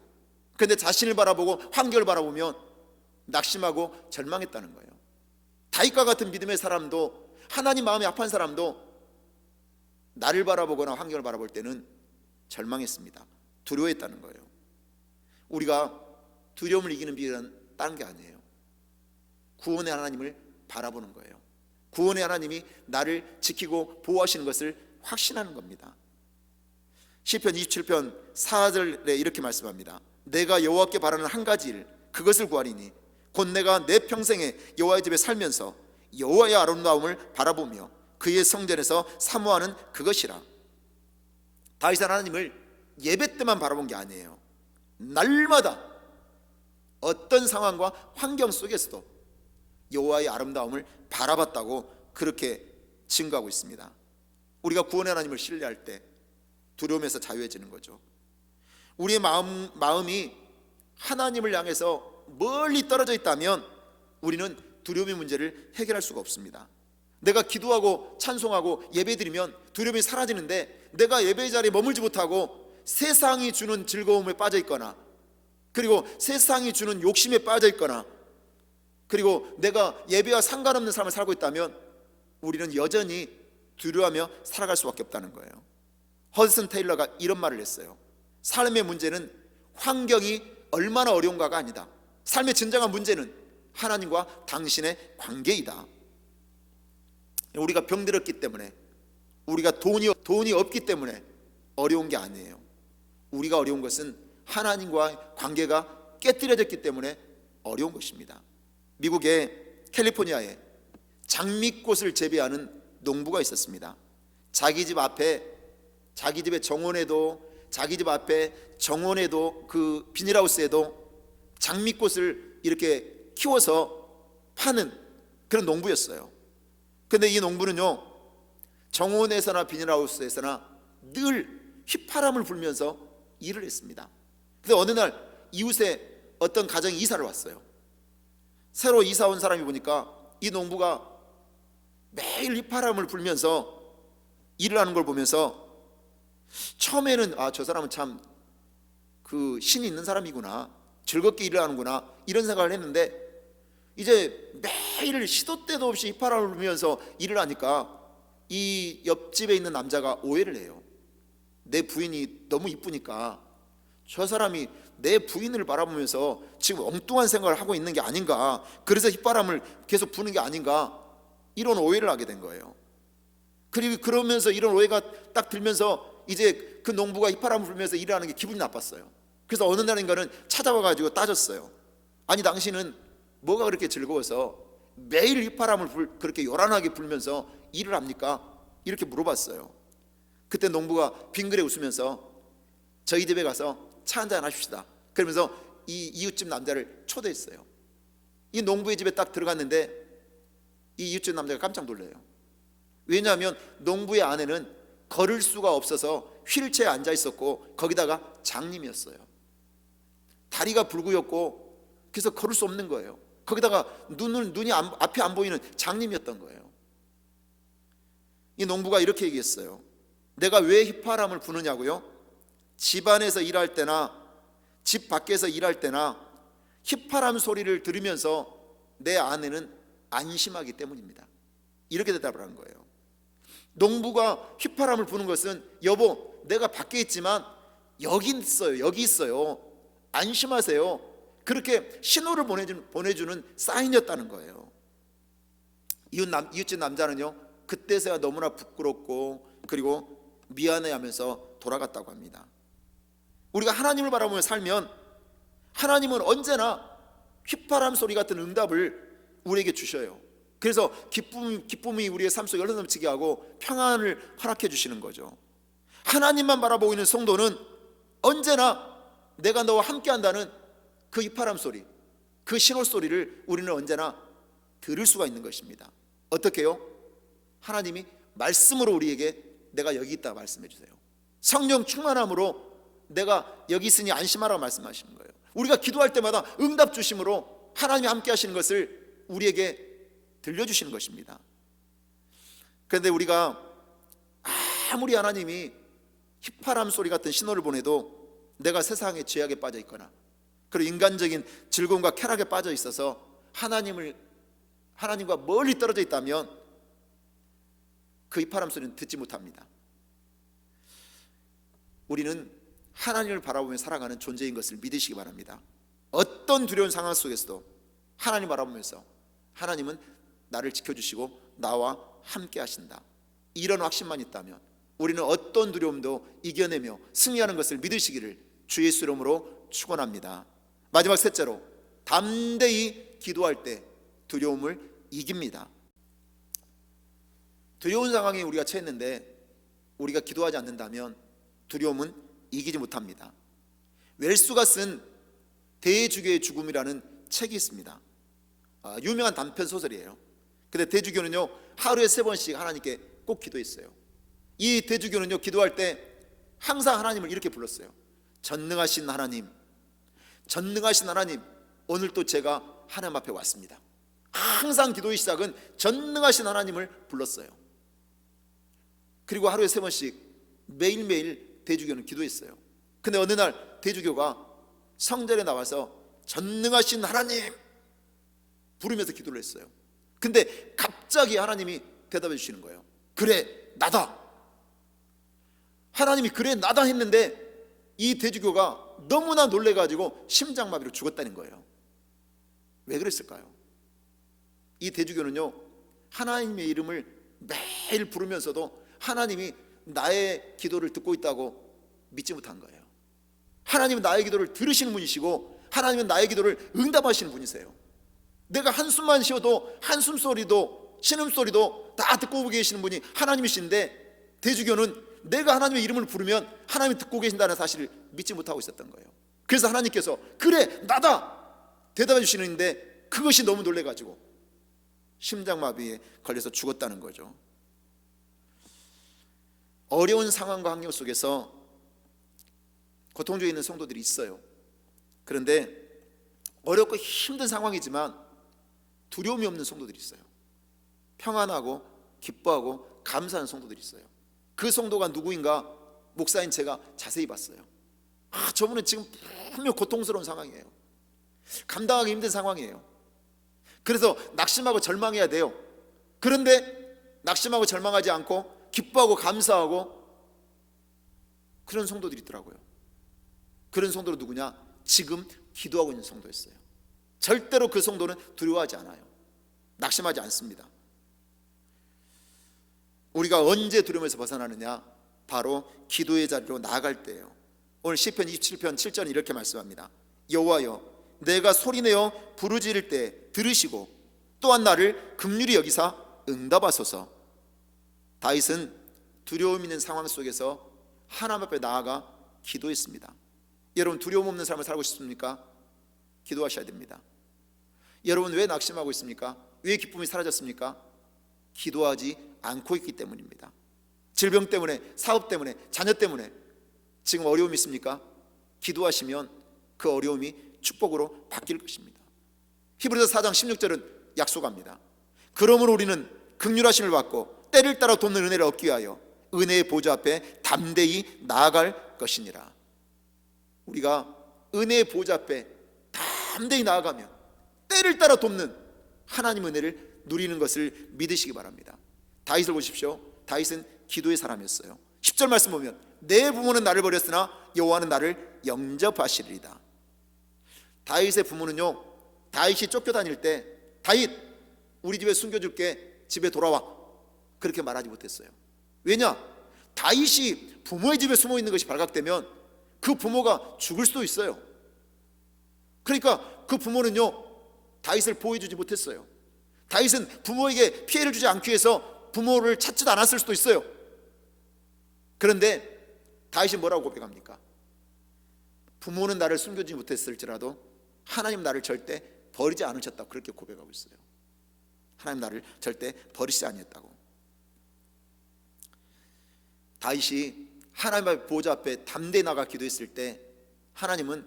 그런데 자신을 바라보고 환경을 바라보면 낙심하고 절망했다는 거예요. 다윗과 같은 믿음의 사람도 하나님 마음이 아픈 사람도 나를 바라보거나 환경을 바라볼 때는 절망했습니다. 두려워했다는 거예요. 우리가 두려움을 이기는 비결은 다른 게 아니에요. 구원의 하나님을 바라보는 거예요. 구원의 하나님이 나를 지키고 보호하시는 것을 확신하는 겁니다. 시편 27편 4절에 이렇게 말씀합니다. 내가 여호와께 바라는 한 가지 일 그것을 구하리니 곧 내가 내 평생에 여호와의 집에 살면서 여호와의 아름다움을 바라보며 그의 성전에서 사모하는 그것이라. 다윗은 하나님을 예배 때만 바라본 게 아니에요. 날마다 어떤 상황과 환경 속에서도 여호와의 아름다움을 바라봤다고 그렇게 증거하고 있습니다. 우리가 구원의 하나님을 신뢰할 때 두려움에서 자유해지는 거죠. 우리의 마음이 하나님을 향해서 멀리 떨어져 있다면 우리는 두려움의 문제를 해결할 수가 없습니다. 내가 기도하고 찬송하고 예배드리면 두려움이 사라지는데 내가 예배 자리에 머물지 못하고 세상이 주는 즐거움에 빠져 있거나 그리고 세상이 주는 욕심에 빠져 있거나 그리고 내가 예배와 상관없는 삶을 살고 있다면 우리는 여전히 두려워하며 살아갈 수밖에 없다는 거예요. 허드슨 테일러가 이런 말을 했어요. 삶의 문제는 환경이 얼마나 어려운가가 아니다. 삶의 진정한 문제는 하나님과 당신의 관계이다. 우리가 병들었기 때문에 우리가 돈이 없기 때문에 어려운 게 아니에요. 우리가 어려운 것은 하나님과 관계가 깨뜨려졌기 때문에 어려운 것입니다. 미국의 캘리포니아에 장미꽃을 재배하는 농부가 있었습니다. 자기 집 앞에, 자기 집의 정원에도, 자기 집 앞에 정원에도, 그 비닐하우스에도 장미꽃을 이렇게 키워서 파는 그런 농부였어요. 근데 이 농부는요, 정원에서나 비닐하우스에서나 늘 휘파람을 불면서 일을 했습니다. 그래서 어느 날 이웃에 어떤 가정이 이사를 왔어요. 새로 이사 온 사람이 보니까 이 농부가 매일 휘파람을 불면서 일을 하는 걸 보면서 처음에는 저 사람은 참 그 신이 있는 사람이구나, 즐겁게 일을 하는구나, 이런 생각을 했는데, 이제 매일 시도 때도 없이 휘파람을 불면서 일을 하니까 이 옆집에 있는 남자가 오해를 해요. 내 부인이 너무 이쁘니까 저 사람이 내 부인을 바라보면서 지금 엉뚱한 생각을 하고 있는 게 아닌가, 그래서 휘바람을 계속 부는 게 아닌가, 이런 오해를 하게 된 거예요. 그리고 그러면서 이런 오해가 딱 들면서 이제 그 농부가 휘바람을 불면서 일을 하는 게 기분이 나빴어요. 그래서 어느 날인가는 찾아와 가지고 따졌어요. 아니, 당신은 뭐가 그렇게 즐거워서 매일 휘바람을 그렇게 요란하게 불면서 일을 합니까? 이렇게 물어봤어요. 그때 농부가 빙그레 웃으면서 저희 집에 가서 차 한잔 하십시다, 그러면서 이 이웃집 남자를 초대했어요. 이 농부의 집에 딱 들어갔는데 이 이웃집 남자가 깜짝 놀라요. 왜냐하면 농부의 아내는 걸을 수가 없어서 휠체어에 앉아 있었고, 거기다가 장님이었어요. 다리가 불구였고, 그래서 걸을 수 없는 거예요. 거기다가 눈이 앞이 안 보이는 장님이었던 거예요. 이 농부가 이렇게 얘기했어요. 내가 왜 휘파람을 부느냐고요? 집 안에서 일할 때나 집 밖에서 일할 때나 휘파람 소리를 들으면서 내 아내는 안심하기 때문입니다. 이렇게 대답을 한 거예요. 농부가 휘파람을 부는 것은, 여보, 내가 밖에 있지만 여기 있어요, 안심하세요, 그렇게 신호를 보내주는 사인이었다는 거예요. 이웃집 남자는요, 그때서야 너무나 부끄럽고 그리고 미안해하면서 돌아갔다고 합니다. 우리가 하나님을 바라보며 살면 하나님은 언제나 휘파람 소리 같은 응답을 우리에게 주셔요. 그래서 기쁨이 우리의 삶 속에 흘러넘치게 하고 평안을 허락해 주시는 거죠. 하나님만 바라보고 있는 성도는 언제나 내가 너와 함께 한다는 그 휘파람 소리, 그 신호 소리를 우리는 언제나 들을 수가 있는 것입니다. 어떻게요? 하나님이 말씀으로 우리에게 내가 여기 있다 말씀해 주세요. 성령 충만함으로 내가 여기 있으니 안심하라고 말씀하시는 거예요. 우리가 기도할 때마다 응답 주심으로 하나님이 함께 하시는 것을 우리에게 들려주시는 것입니다. 그런데 우리가 아무리 하나님이 휘파람 소리 같은 신호를 보내도 내가 세상의 죄악에 빠져 있거나 그리고 인간적인 즐거움과 쾌락에 빠져 있어서 하나님과 멀리 떨어져 있다면 그 휘파람 소리는 듣지 못합니다. 우리는 하나님을 바라보며 살아가는 존재인 것을 믿으시기 바랍니다. 어떤 두려운 상황 속에서도 하나님 바라보면서 하나님은 나를 지켜주시고 나와 함께 하신다, 이런 확신만 있다면 우리는 어떤 두려움도 이겨내며 승리하는 것을 믿으시기를 주 예수 이름으로 축원합니다. 마지막 셋째로, 담대히 기도할 때 두려움을 이깁니다. 두려운 상황에 우리가 처했는데 우리가 기도하지 않는다면 두려움은 이기지 못합니다. 웰수가 쓴 대주교의 죽음이라는 책이 있습니다. 유명한 단편 소설이에요. 근데 대주교는요, 하루에 3번씩 하나님께 꼭 기도했어요. 이 대주교는요, 기도할 때 항상 하나님을 이렇게 불렀어요. 전능하신 하나님, 전능하신 하나님, 오늘 또 제가 하나님 앞에 왔습니다. 항상 기도의 시작은 전능하신 하나님을 불렀어요. 그리고 하루에 3번씩 매일매일 대주교는 기도했어요. 근데 어느 날 대주교가 성전에 나와서 전능하신 하나님 부르면서 기도를 했어요. 근데 갑자기 하나님이 대답해 주시는 거예요. 그래, 나다. 하나님이 그래, 나다 했는데 이 대주교가 너무나 놀래가지고 심장마비로 죽었다는 거예요. 왜 그랬을까요? 이 대주교는요, 하나님의 이름을 매일 부르면서도 하나님이 나의 기도를 듣고 있다고 믿지 못한 거예요. 하나님은 나의 기도를 들으시는 분이시고 하나님은 나의 기도를 응답하시는 분이세요. 내가 한숨만 쉬어도 한숨소리도 신음소리도 다 듣고 계시는 분이 하나님이신데 대주교는 내가 하나님의 이름을 부르면 하나님이 듣고 계신다는 사실을 믿지 못하고 있었던 거예요. 그래서 하나님께서 그래 나다 대답해 주시는데 그것이 너무 놀래가지고 심장마비에 걸려서 죽었다는 거죠. 어려운 상황과 환경 속에서 고통 중에 있는 성도들이 있어요. 그런데 어렵고 힘든 상황이지만 두려움이 없는 성도들이 있어요. 평안하고 기뻐하고 감사하는 성도들이 있어요. 그 성도가 누구인가 목사인 제가 자세히 봤어요. 저분은 지금 분명 고통스러운 상황이에요. 감당하기 힘든 상황이에요. 그래서 낙심하고 절망해야 돼요. 그런데 낙심하고 절망하지 않고 기뻐하고 감사하고 그런 성도들이 있더라고요. 그런 성도는 누구냐? 지금 기도하고 있는 성도였어요. 절대로 그 성도는 두려워하지 않아요. 낙심하지 않습니다. 우리가 언제 두려움에서 벗어나느냐? 바로 기도의 자리로 나아갈 때예요. 오늘 시편 27편 7절은 이렇게 말씀합니다. 여호와여 내가 소리내어 부르짖을 때 들으시고 또한 나를 긍휼히 여기사 응답하소서. 다윗은 두려움 있는 상황 속에서 하나님 앞에 나아가 기도했습니다. 여러분 두려움 없는 삶을 살고 싶습니까? 기도하셔야 됩니다. 여러분 왜 낙심하고 있습니까? 왜 기쁨이 사라졌습니까? 기도하지 않고 있기 때문입니다. 질병 때문에, 사업 때문에, 자녀 때문에 지금 어려움이 있습니까? 기도하시면 그 어려움이 축복으로 바뀔 것입니다. 히브리서 4장 16절은 약속합니다. 그러므로 우리는 긍휼하심을 받고 때를 따라 돕는 은혜를 얻기 위하여 은혜의 보좌 앞에 담대히 나아갈 것이니라. 우리가 은혜의 보좌 앞에 담대히 나아가면 때를 따라 돕는 하나님 은혜를 누리는 것을 믿으시기 바랍니다. 다윗을 보십시오. 다윗은 기도의 사람이었어요. 10절 말씀 보면 내 부모는 나를 버렸으나 여호와는 나를 영접하시리이다. 다윗의 부모는요, 다윗이 쫓겨다닐 때 다윗 우리 집에 숨겨줄게, 집에 돌아와, 그렇게 말하지 못했어요. 왜냐? 다윗이 부모의 집에 숨어 있는 것이 발각되면 그 부모가 죽을 수도 있어요. 그러니까 그 부모는요 다윗을 보호해주지 못했어요. 다윗은 부모에게 피해를 주지 않기 위해서 부모를 찾지도 않았을 수도 있어요. 그런데 다윗이 뭐라고 고백합니까? 부모는 나를 숨겨주지 못했을지라도 하나님 나를 절대 버리지 않으셨다고 그렇게 고백하고 있어요. 하나님 나를 절대 버리지 아니했다고. 다윗이 하나님의 보좌 앞에 담대히 나가 기도했을 때 하나님은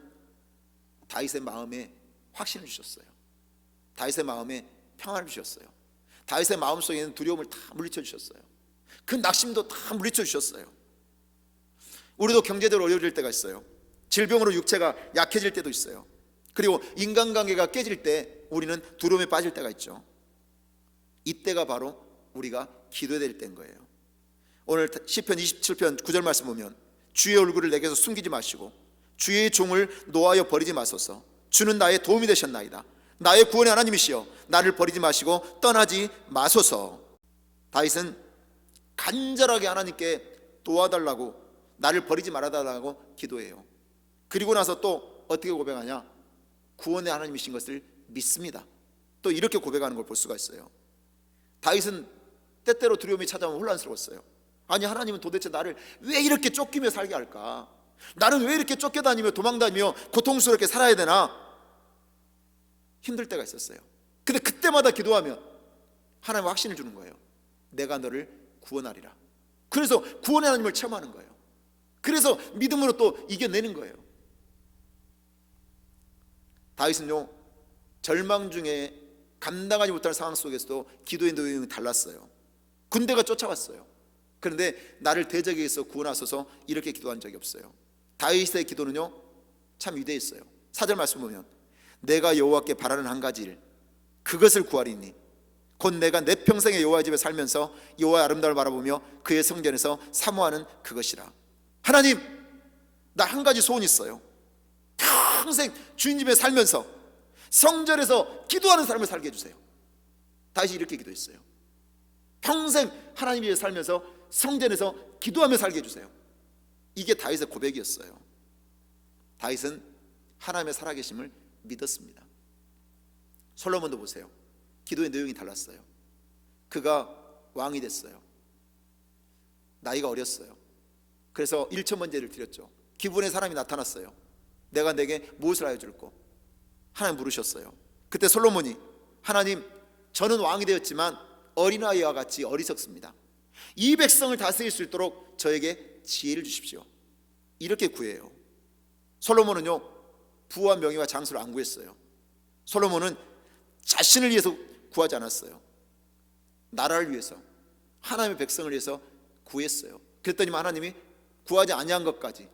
다윗의 마음에 확신을 주셨어요. 다윗의 마음에 평안을 주셨어요. 다윗의 마음속에 있는 두려움을 다 물리쳐 주셨어요. 그 낙심도 다 물리쳐 주셨어요. 우리도 경제적으로 어려워질 때가 있어요. 질병으로 육체가 약해질 때도 있어요. 그리고 인간관계가 깨질 때 우리는 두려움에 빠질 때가 있죠. 이때가 바로 우리가 기도해야 될 때인 거예요. 오늘 시편 27편 9절 말씀 보면 주의 얼굴을 내게서 숨기지 마시고 주의 종을 노하여 버리지 마소서. 주는 나의 도움이 되셨나이다. 나의 구원의 하나님이시여 나를 버리지 마시고 떠나지 마소서. 다윗은 간절하게 하나님께 도와달라고, 나를 버리지 말아달라고 기도해요. 그리고 나서 또 어떻게 고백하냐? 구원의 하나님이신 것을 믿습니다. 또 이렇게 고백하는 걸 볼 수가 있어요. 다윗은 때때로 두려움이 찾아오면 혼란스러웠어요. 아니 하나님은 도대체 나를 왜 이렇게 쫓기며 살게 할까? 나는 왜 이렇게 쫓겨다니며 도망다니며 고통스럽게 살아야 되나? 힘들 때가 있었어요. 근데 그때마다 기도하면 하나님 확신을 주는 거예요. 내가 너를 구원하리라. 그래서 구원의 하나님을 체험하는 거예요. 그래서 믿음으로 또 이겨내는 거예요. 다윗은요 절망 중에 감당하지 못할 상황 속에서도 기도의 내용이 달랐어요. 군대가 쫓아왔어요. 그런데 나를 대적에서 구원하소서 이렇게 기도한 적이 없어요. 다윗의 기도는요 참 위대했어요. 4절 말씀 보면 내가 여호와께 바라는 한 가지 일 그것을 구하리니 곧 내가 내 평생에 여호와의 집에 살면서 여호와의 아름다움을 바라보며 그의 성전에서 사모하는 그것이라. 하나님 나 한 가지 소원이 있어요. 평생 주인 집에 살면서 성전에서 기도하는 삶을 살게 해주세요. 다윗이 이렇게 기도했어요. 평생 하나님 위해 살면서 성전에서 기도하며 살게 해주세요. 이게 다윗의 고백이었어요. 다윗은 하나님의 살아계심을 믿었습니다. 솔로몬도 보세요. 기도의 내용이 달랐어요. 그가 왕이 됐어요. 나이가 어렸어요. 그래서 1,000번제를 드렸죠. 기분의 사람이 나타났어요. 내가 내게 무엇을 하여 줄꼬? 하나님 물으셨어요. 그때 솔로몬이, 하나님, 저는 왕이 되었지만 어린아이와 같이 어리석습니다. 이 백성을 다스릴 수 있도록 저에게 지혜를 주십시오. 이렇게 구해요. 솔로몬은요, 부와 명예와 장수를 안 구했어요. 솔로몬은 자신을 위해서 구하지 않았어요. 나라를 위해서, 하나님의 백성을 위해서 구했어요. 그랬더니 하나님이 구하지 아니한 것까지,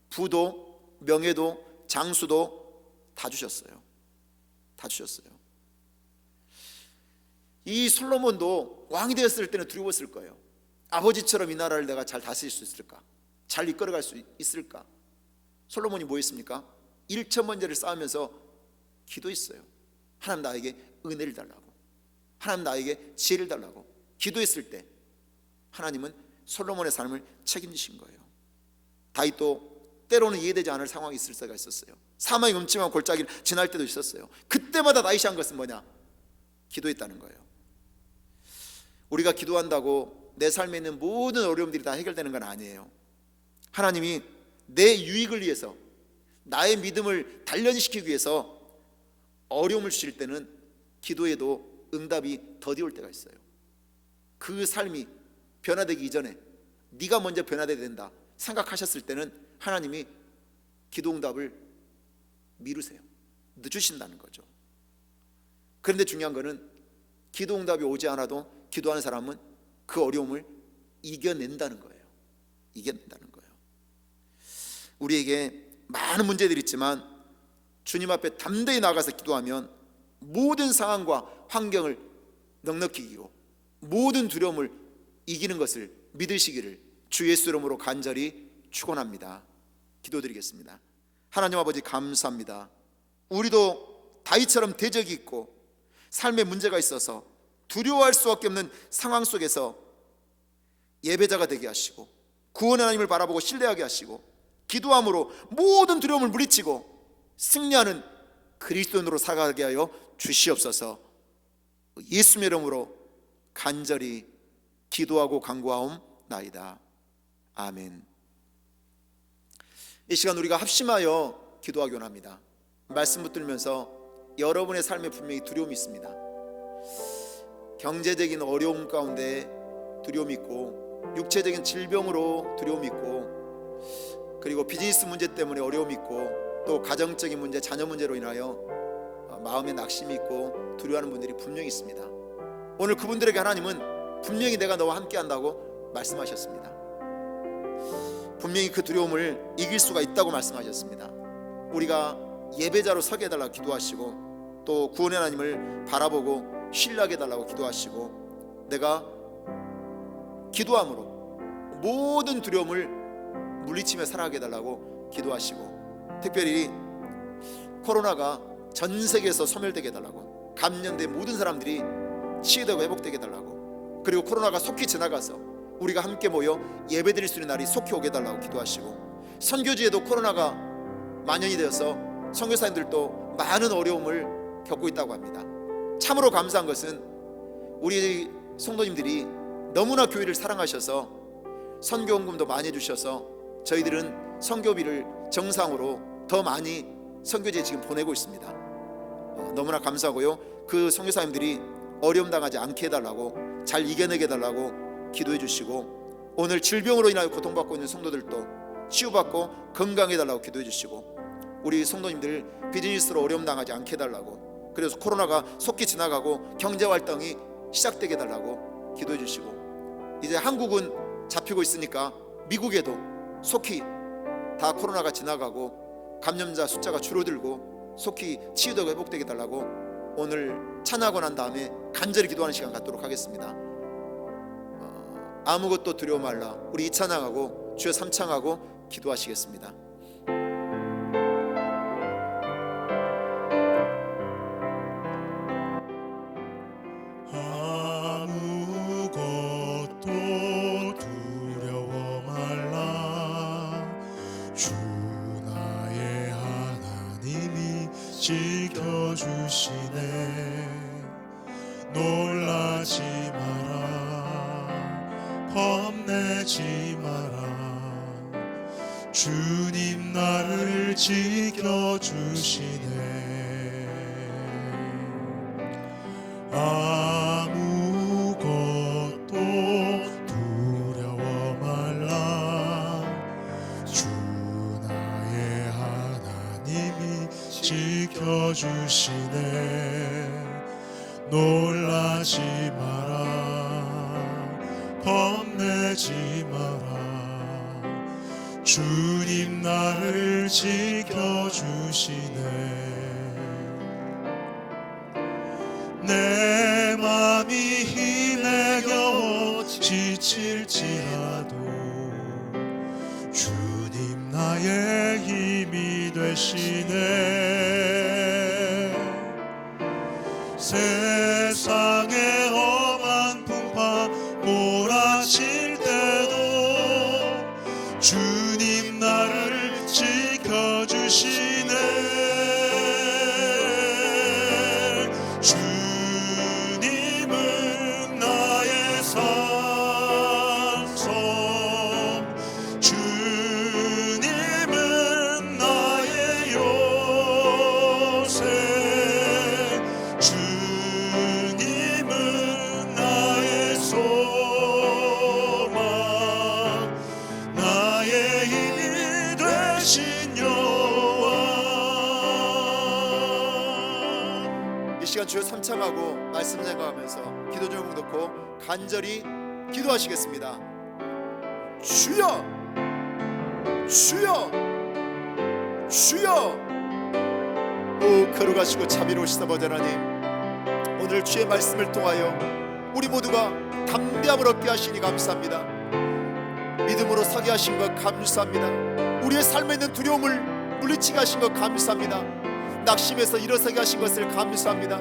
부도 명예도 장수도 다 주셨어요. 다 주셨어요. 이 솔로몬도 왕이 되었을 때는 두려웠을 거예요. 아버지처럼 이 나라를 내가 잘 다스릴 수 있을까? 잘 이끌어갈 수 있을까? 솔로몬이 뭐 했습니까? 1,000번제를 쌓으면서 기도했어요. 하나님 나에게 은혜를 달라고, 하나님 나에게 지혜를 달라고 기도했을 때 하나님은 솔로몬의 삶을 책임지신 거예요. 다윗도 때로는 이해되지 않을 상황이 있을 때가 있었어요. 사망의 음침한 골짜기를 지날 때도 있었어요. 그때마다 다윗이 한 것은 뭐냐? 기도했다는 거예요. 우리가 기도한다고 내 삶에 있는 모든 어려움들이 다 해결되는 건 아니에요. 하나님이 내 유익을 위해서, 나의 믿음을 단련시키기 위해서 어려움을 주실 때는 기도에도 응답이 더디 올 때가 있어요. 그 삶이 변화되기 이전에 네가 먼저 변화돼야 된다 생각하셨을 때는 하나님이 기도 응답을 미루세요. 늦으신다는 거죠. 그런데 중요한 거는 기도 응답이 오지 않아도 기도하는 사람은 그 어려움을 이겨낸다는 거예요. 이겨낸다는 거예요. 우리에게 많은 문제들이 있지만 주님 앞에 담대히 나가서 기도하면 모든 상황과 환경을 넉넉히 이기고 모든 두려움을 이기는 것을 믿으시기를 주 예수 이름으로 간절히 축원합니다. 기도드리겠습니다. 하나님 아버지, 감사합니다. 우리도 다윗처럼 대적이 있고 삶에 문제가 있어서 두려워할 수밖에 없는 상황 속에서 예배자가 되게 하시고 구원의 하나님을 바라보고 신뢰하게 하시고 기도함으로 모든 두려움을 물리치고 승리하는 그리스도인으로 살아가게 하여 주시옵소서. 예수의 이름으로 간절히 기도하고 간구하옵나이다. 아멘. 이 시간 우리가 합심하여 기도하기 원합니다. 말씀 붙들면서 여러분의 삶에 분명히 두려움이 있습니다. 경제적인 어려움 가운데 두려움이 있고, 육체적인 질병으로 두려움이 있고, 그리고 비즈니스 문제 때문에 어려움이 있고, 또 가정적인 문제, 자녀 문제로 인하여 마음에 낙심이 있고 두려워하는 분들이 분명히 있습니다. 오늘 그분들에게 하나님은 분명히 내가 너와 함께 한다고 말씀하셨습니다. 분명히 그 두려움을 이길 수가 있다고 말씀하셨습니다. 우리가 예배자로 서게 해달라고 기도하시고, 또 구원의 하나님을 바라보고 신뢰하게 해달라고 기도하시고, 내가 기도함으로 모든 두려움을 물리치며 살아가게 해달라고 기도하시고, 특별히 코로나가 전 세계에서 소멸되게 해달라고, 감염된 모든 사람들이 치유되고 회복되게 해달라고, 그리고 코로나가 속히 지나가서 우리가 함께 모여 예배드릴 수 있는 날이 속히 오게 해달라고 기도하시고, 선교지에도 코로나가 만연이 되어서 선교사님들도 많은 어려움을 겪고 있다고 합니다. 참으로 감사한 것은 우리 성도님들이 너무나 교회를 사랑하셔서 선교원금도 많이 해주셔서 저희들은 선교비를 정상으로 더 많이 선교지에 지금 보내고 있습니다. 너무나 감사하고요. 그 선교사님들이 어려움 당하지 않게 해달라고, 잘 이겨내게 해달라고 기도해 주시고, 오늘 질병으로 인하여 고통받고 있는 성도들도 치유받고 건강해 달라고 기도해 주시고, 우리 성도님들 비즈니스로 어려움 당하지 않게 해달라고, 그래서 코로나가 속히 지나가고 경제활동이 시작되게 해달라고 기도해 주시고, 이제 한국은 잡히고 있으니까 미국에도 속히 다 코로나가 지나가고 감염자 숫자가 줄어들고 속히 치유되고 회복되게 해달라고 오늘 찬양하고 난 다음에 간절히 기도하는 시간 갖도록 하겠습니다. 아무것도 두려워 말라. 우리 2찬양하고 주여 3찬하고 기도하시겠습니다. 아무것도 두려워 말라. 주 나의 지켜주시네. 놀라지 마라, 겁내지 마라. 주님 나를 지켜주시네. 아무것도 두려워 말라. 주 나의 하나님이 지켜주시네. 놀라지 마라, 겁내지 마라. 주님 나를 지켜주시네. 내 맘이 힘에 겨워 지칠지라도 주님 나의 힘이 되시네. 세상의 험한 풍파 몰아칠 때도 주님 나를 지켜주시네. 주님은 나의 산성, 주님은 나의 요새, 주님은 나의 소망, 나의 힘이 되신 여호와. 이 시간 주여 삼창하고 말씀 생각하면서 기도 제목 놓고 간절히 기도하시겠습니다. 주여, 주여, 주여. 오 거룩하시고 자비로우시다 아버지 하나님, 오늘 주의 말씀을 통하여 우리 모두가 담대함을 얻게 하시니 감사합니다. 믿음으로 서게 하신 것 감사합니다. 우리의 삶에 있는 두려움을 물리치게 하신 것 감사합니다. 낙심해서 일어서게 하신 것을 감사합니다.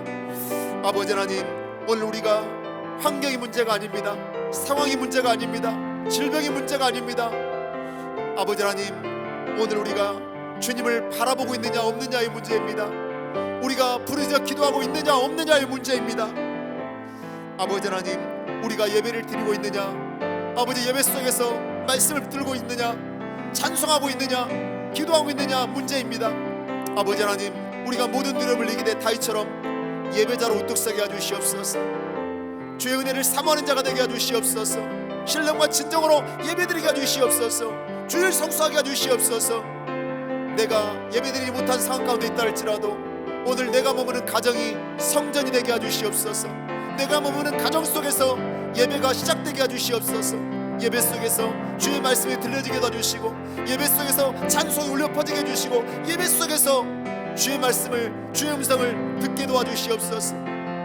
아버지 하나님, 오늘 우리가 환경이 문제가 아닙니다. 상황이 문제가 아닙니다. 질병이 문제가 아닙니다. 아버지 하나님, 오늘 우리가 주님을 바라보고 있느냐 없느냐의 문제입니다. 우리가 부르짖어 기도하고 있느냐 없느냐의 문제입니다. 아버지 하나님, 우리가 예배를 드리고 있느냐, 아버지 예배 속에서 말씀을 들고 있느냐, 찬송하고 있느냐, 기도하고 있느냐 문제입니다. 아버지 하나님, 우리가 모든 두려움을 이기되 다윗처럼 예배자로 우뚝 서게 해주시옵소서. 주의 은혜를 사모하는 자가 되게 해주시옵소서. 신령과 진정으로 예배드리게 해주시옵소서. 주를 성수하게 해주시옵소서. 내가 예배드리지 못한 상황 가운데 있다 할지라도 오늘 내가 머무는 가정이 성전이 되게 해주시옵소서. 내가 머무는 가정 속에서 예배가 시작되게 해주시옵소서. 예배 속에서 주의 말씀이 들려지게 해주시고, 예배 속에서 찬송이 울려 퍼지게 해주시고, 예배 속에서 주의 말씀을, 주의 음성을 듣게 도와주시옵소서.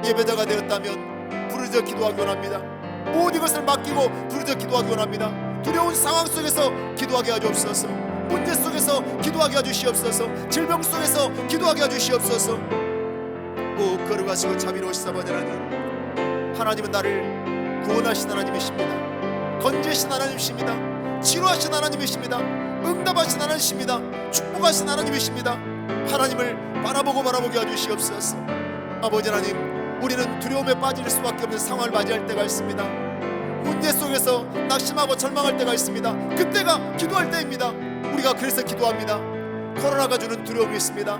예배자가 되었다면 부르짖어 기도하기 원합니다. 모든 것을 맡기고 부르짖어 기도하기 원합니다. 두려운 상황 속에서 기도하게 하주옵소서. 문제 속에서 기도하게 해주시옵소서. 질병 속에서 기도하게 해주시옵소서. 오 거룩하시고 자비로우시사 아버지 하나님, 하나님은 나를 구원하신 하나님이십니다. 건지신 하나님이십니다. 치료하신 하나님이십니다. 응답하신 하나님이십니다. 축복하신 하나님이십니다. 하나님을 바라보게 해주시옵소서. 아버지 하나님, 우리는 두려움에 빠질 수밖에 없는 상황을 맞이할 때가 있습니다. 문제 속에서 낙심하고 절망할 때가 있습니다. 그때가 기도할 때입니다. 우리가 그래서 기도합니다. 코로나가 주는 두려움이 있습니다.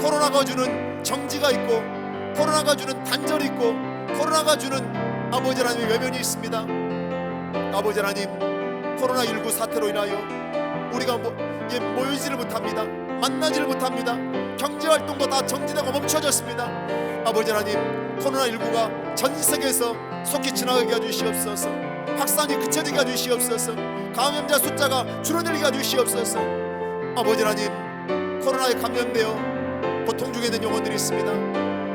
코로나가 주는 정지가 있고, 코로나가 주는 단절이 있고, 코로나가 주는 아버지 하나님의 외면이 있습니다. 아버지 하나님, 코로나19 사태로 인하여 우리가 모이지를 못합니다. 만나지를 못합니다. 경제활동도 다 정지되고 멈춰졌습니다. 아버지 하나님, 코로나19가 전 세계에서 속히 지나가게 해주시옵소서. 확산이 그쳐지게 해주시옵소서. 감염자 숫자가 줄어들게 해주시옵소서. 아버지 하나님, 코로나에 감염되어 고통 중에 있는 영혼들이 있습니다.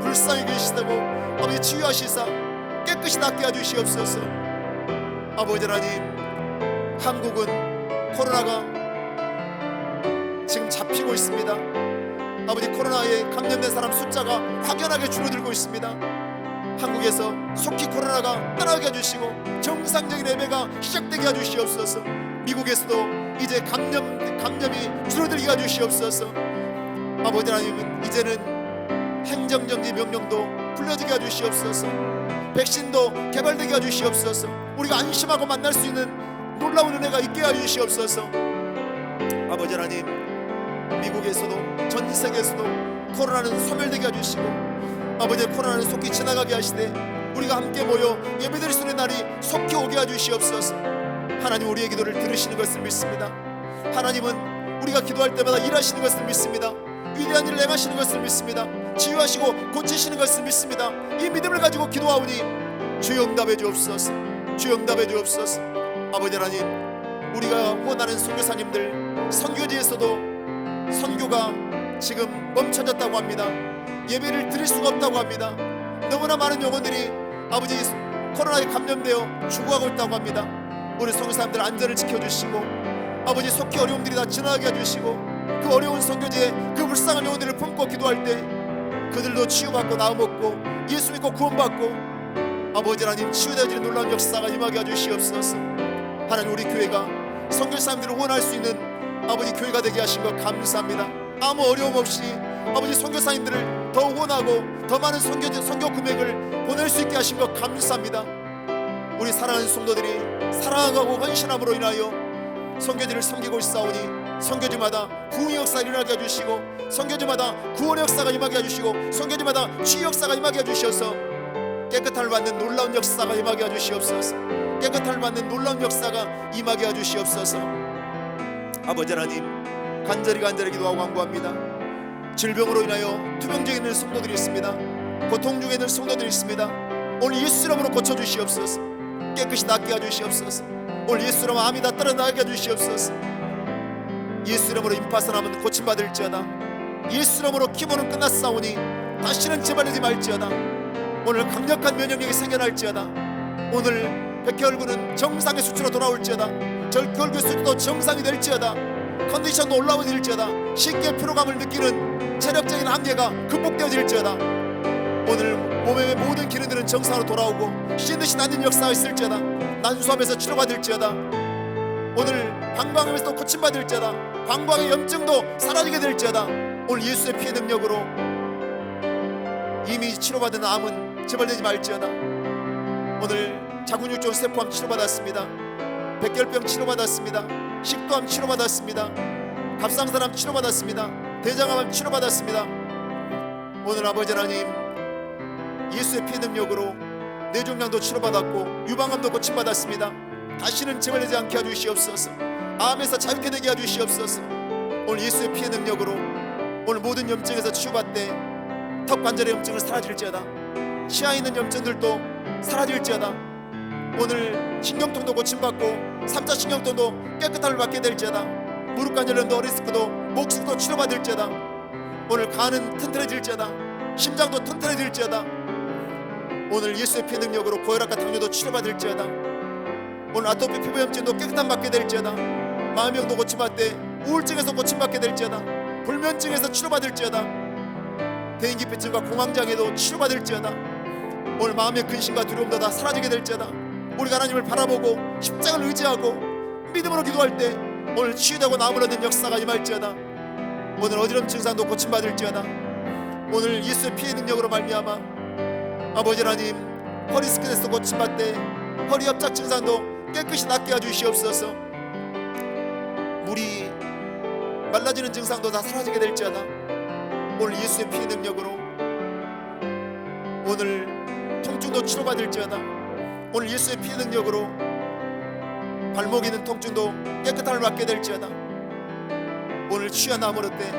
불쌍히 계시다고 아버지 치유하시사 깨끗이 낫게 해주시옵소서. 아버지 하나님, 한국은 코로나가 지금 잡히고 있습니다. 아버지, 코로나에 감염된 사람 숫자가 확연하게 줄어들고 있습니다. 한국에서 속히 코로나가 떠나게 해주시고 정상적인 예배가 시작되게 해주시옵소서. 미국에서도 이제 감염이 줄어들게 해주시옵소서. 아버지 하나님은 이제는 행정정지 명령도 풀려지게 해주시옵소서. 백신도 개발되게 해주시옵소서. 우리가 안심하고 만날 수 있는 놀라운 은혜가 있게 해주시옵소서. 아버지 하나님, 미국에서도 전 세계에서도 코로나는 소멸되게 해주시고, 아버지 코로나는 속히 지나가게 하시되 우리가 함께 모여 예배드릴 수 있는 날이 속히 오게 해주시옵소서. 하나님, 우리의 기도를 들으시는 것을 믿습니다. 하나님은 우리가 기도할 때마다 일하시는 것을 믿습니다. 위대한 일을 행하시는 것을 믿습니다. 치유하시고 고치시는 것을 믿습니다. 이 믿음을 가지고 기도하오니 주여 응답해 주옵소서. 주여 응답해 주옵소서. 아버지 하나님, 우리가 원하는 선교사님들, 선교지에서도 선교가 지금 멈춰졌다고 합니다. 예배를 드릴 수가 없다고 합니다. 너무나 많은 영혼들이 아버지 코로나에 감염되어 죽어가고 있다고 합니다. 우리 선교사님들 안전을 지켜주시고, 아버지 속히 어려움들이 다 지나가게 해주시고, 그 어려운 선교지에 그 불쌍한 영혼들을 품고 기도할 때 그들도 치유받고 나음 얻고 예수 믿고 구원받고 아버지 하나님 치유되어지는 놀라운 역사가 임하게 해주시옵소서. 하나님, 우리 교회가 선교사님들을 후원할 수 있는 아버지 교회가 되게 하신 것 감사합니다. 아무 어려움 없이 아버지 선교사님들을 더 후원하고 더 많은 선교 금액을 보낼 수 있게 하신 것 감사합니다. 우리 사랑하는 성도들이 사랑하고 헌신함으로 인하여 선교지를 섬기고 있사오니 선교지마다 부흥의 역사가 일어나게 해주시고, 선교지마다 구원의 역사가 임하게 해주시고, 선교지마다 치유 역사가 임하게 해주셔서 깨끗함을 받는 놀라운 역사가 임하게 해주시옵소서. 깨끗함을 받는 놀라운 역사가 임하게 해주시옵소서. 아버지 하나님, 간절히 기도하고 간구합니다. 질병으로 인하여 투병 중에 있는 성도들이 있습니다. 고통 중에 있는 성도들이 있습니다. 오늘 예수 이름으로 고쳐주시옵소서. 깨끗이 낫게 해주시옵소서. 오늘 예수 이름으로 암이 다 떨어나게 해주시옵소서. 예수 이름으로 임파선하면 고침받을지어다. 예수 이름으로 기본은 끝났사오니 다시는 재발되지 말지어다. 오늘 강력한 면역력이 생겨날지어다. 오늘 백혈구는 정상의 수치로 돌아올지어다. 절혈구 수치도 정상이 될지어다. 컨디션도 올라오질지어다. 쉽게 피로감을 느끼는 체력적인 한계가 극복되어질지어다. 오늘 몸의 모든 기능들은 정상으로 돌아오고 신 듯이 낫는 역사가 있을지어다. 난수함에서 치료받을지어다. 오늘 방광암에서도 고침받을지어다. 방광의 염증도 사라지게 될지어다. 오늘 예수의 피의 능력으로 이미 치료받은 암은 재발되지 말지어다. 오늘 자궁육종 세포암 치료받았습니다. 백혈병 치료받았습니다. 식도암 치료받았습니다. 갑상선암 치료받았습니다. 대장암 치료받았습니다. 오늘 아버지 하나님, 예수의 피의 능력으로 뇌종양도 치료받았고 유방암도 고침받았습니다. 다시는 재발되지 않게 해주시옵소서. 암에서 자유케 되게 해주시옵소서. 오늘 예수의 피의 능력으로 오늘 모든 염증에서 치유받되 턱 관절의 염증은 사라질지어다. 치아에 있는 염증들도 사라질지어다. 오늘 신경통도 고침받고 3차 신경통도 깨끗함을 받게 될지어다. 무릎 관절염도 어리스크도 목숙도 치료받을지어다. 오늘 간은 튼튼해질지어다. 심장도 튼튼해질지어다. 오늘 예수의 피 능력으로 고혈압과 당뇨도 치료받을지어다. 오늘 아토피 피부염증도 깨끗함 받게 될지어다. 마음병도 고침받되 우울증에서 고침받게 될지어다. 불면증에서 치료받을지어다. 대인기피증과 공황장애도 치료받을지어다. 오늘 마음의 근심과 두려움도 다 사라지게 될지어다. 우리가 하나님을 바라보고 십자가를 의지하고 믿음으로 기도할 때 오늘 치유되고 나음을 얻는 역사가 임할지어다. 오늘 어지러움 증상도 고침받을지어다. 오늘 예수의 피의 능력으로 말미암아 아버지 하나님, 허리 스크에서 고침받되 허리 협착 증상도 깨끗이 낫게 해주시옵소서. 물이 말라지는 증상도 다 사라지게 될지어다. 오늘 예수의 피의 능력으로 오늘 통증도 치료받을지어다. 오늘 예수의 피의 능력으로 발목에 있는 통증도 깨끗함을 받게 될지어다. 오늘 취한 나무를 때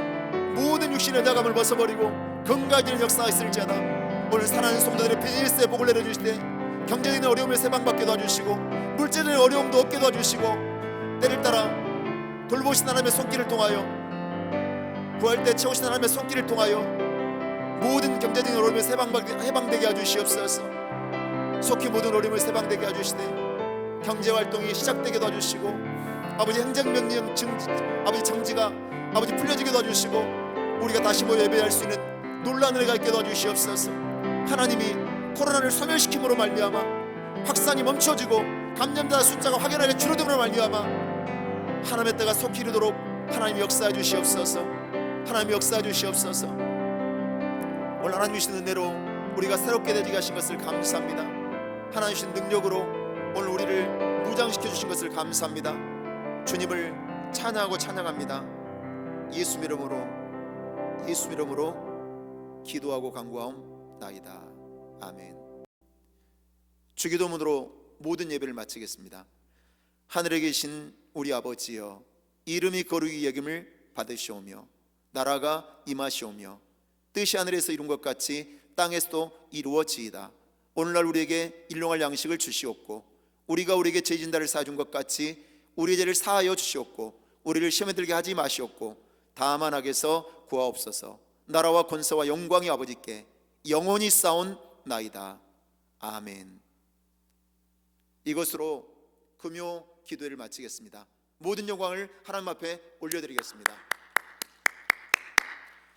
모든 육신의 자감을 벗어버리고 건강해지는 역사가 있을지어다. 오늘 사랑하는 성도들의 비즈니스에 복을 내려주시되 경제적인 어려움을 세방받게 도와주시고 물질적인 어려움도 없게 도와주시고 때를 따라 돌보신 하나님의 손길을 통하여 구할 때 채우신 하나님의 손길을 통하여 모든 경제적인 어려움을 해방되게 해주시옵소서. 속히 모든 어려움을 해방되게 해주시되 경제활동이 시작되게 도와주시고 아버지 행정명령 아버지 정지가 아버지 풀려지게 도와주시고 우리가 다시 모여 예배할 수 있는 놀라운 은혜가 있게 도와주시옵소서. 하나님이 코로나를 소멸시킴으로 말미암아 확산이 멈춰지고 감염자 숫자가 확연하게 줄어듦으로 말미암아 하나님의 때가 속히 이르도록 하나님 역사해 주시옵소서. 하나님 역사해 주시옵소서. 오늘 하나님 주신 은혜로 우리가 새롭게 되게 하신 것을 감사합니다. 하나님 주신 능력으로 오늘 우리를 무장시켜 주신 것을 감사합니다. 주님을 찬양하고 찬양합니다. 예수 이름으로 기도하고 간구하옵나이다. 아멘. 주기도문으로 모든 예배를 마치겠습니다. 하늘에 계신 우리 아버지여, 이름이 거룩히 여김을 받으시오며 나라가 임하시오며 뜻이 하늘에서 이룬 것 같이 땅에서도 이루어지이다. 오늘날 우리에게 일용할 양식을 주시옵고 우리가 우리에게 죄 진다를 사준 것 같이 우리의 죄를 사하여 주시옵고 우리를 시험에 들게 하지 마시옵고 다만 악에서 구하옵소서. 나라와 권세와 영광이 아버지께 영원히 쌓온나이다. 아멘. 이것으로 금요 기도회를 마치겠습니다. 모든 영광을 하나님 앞에 올려드리겠습니다.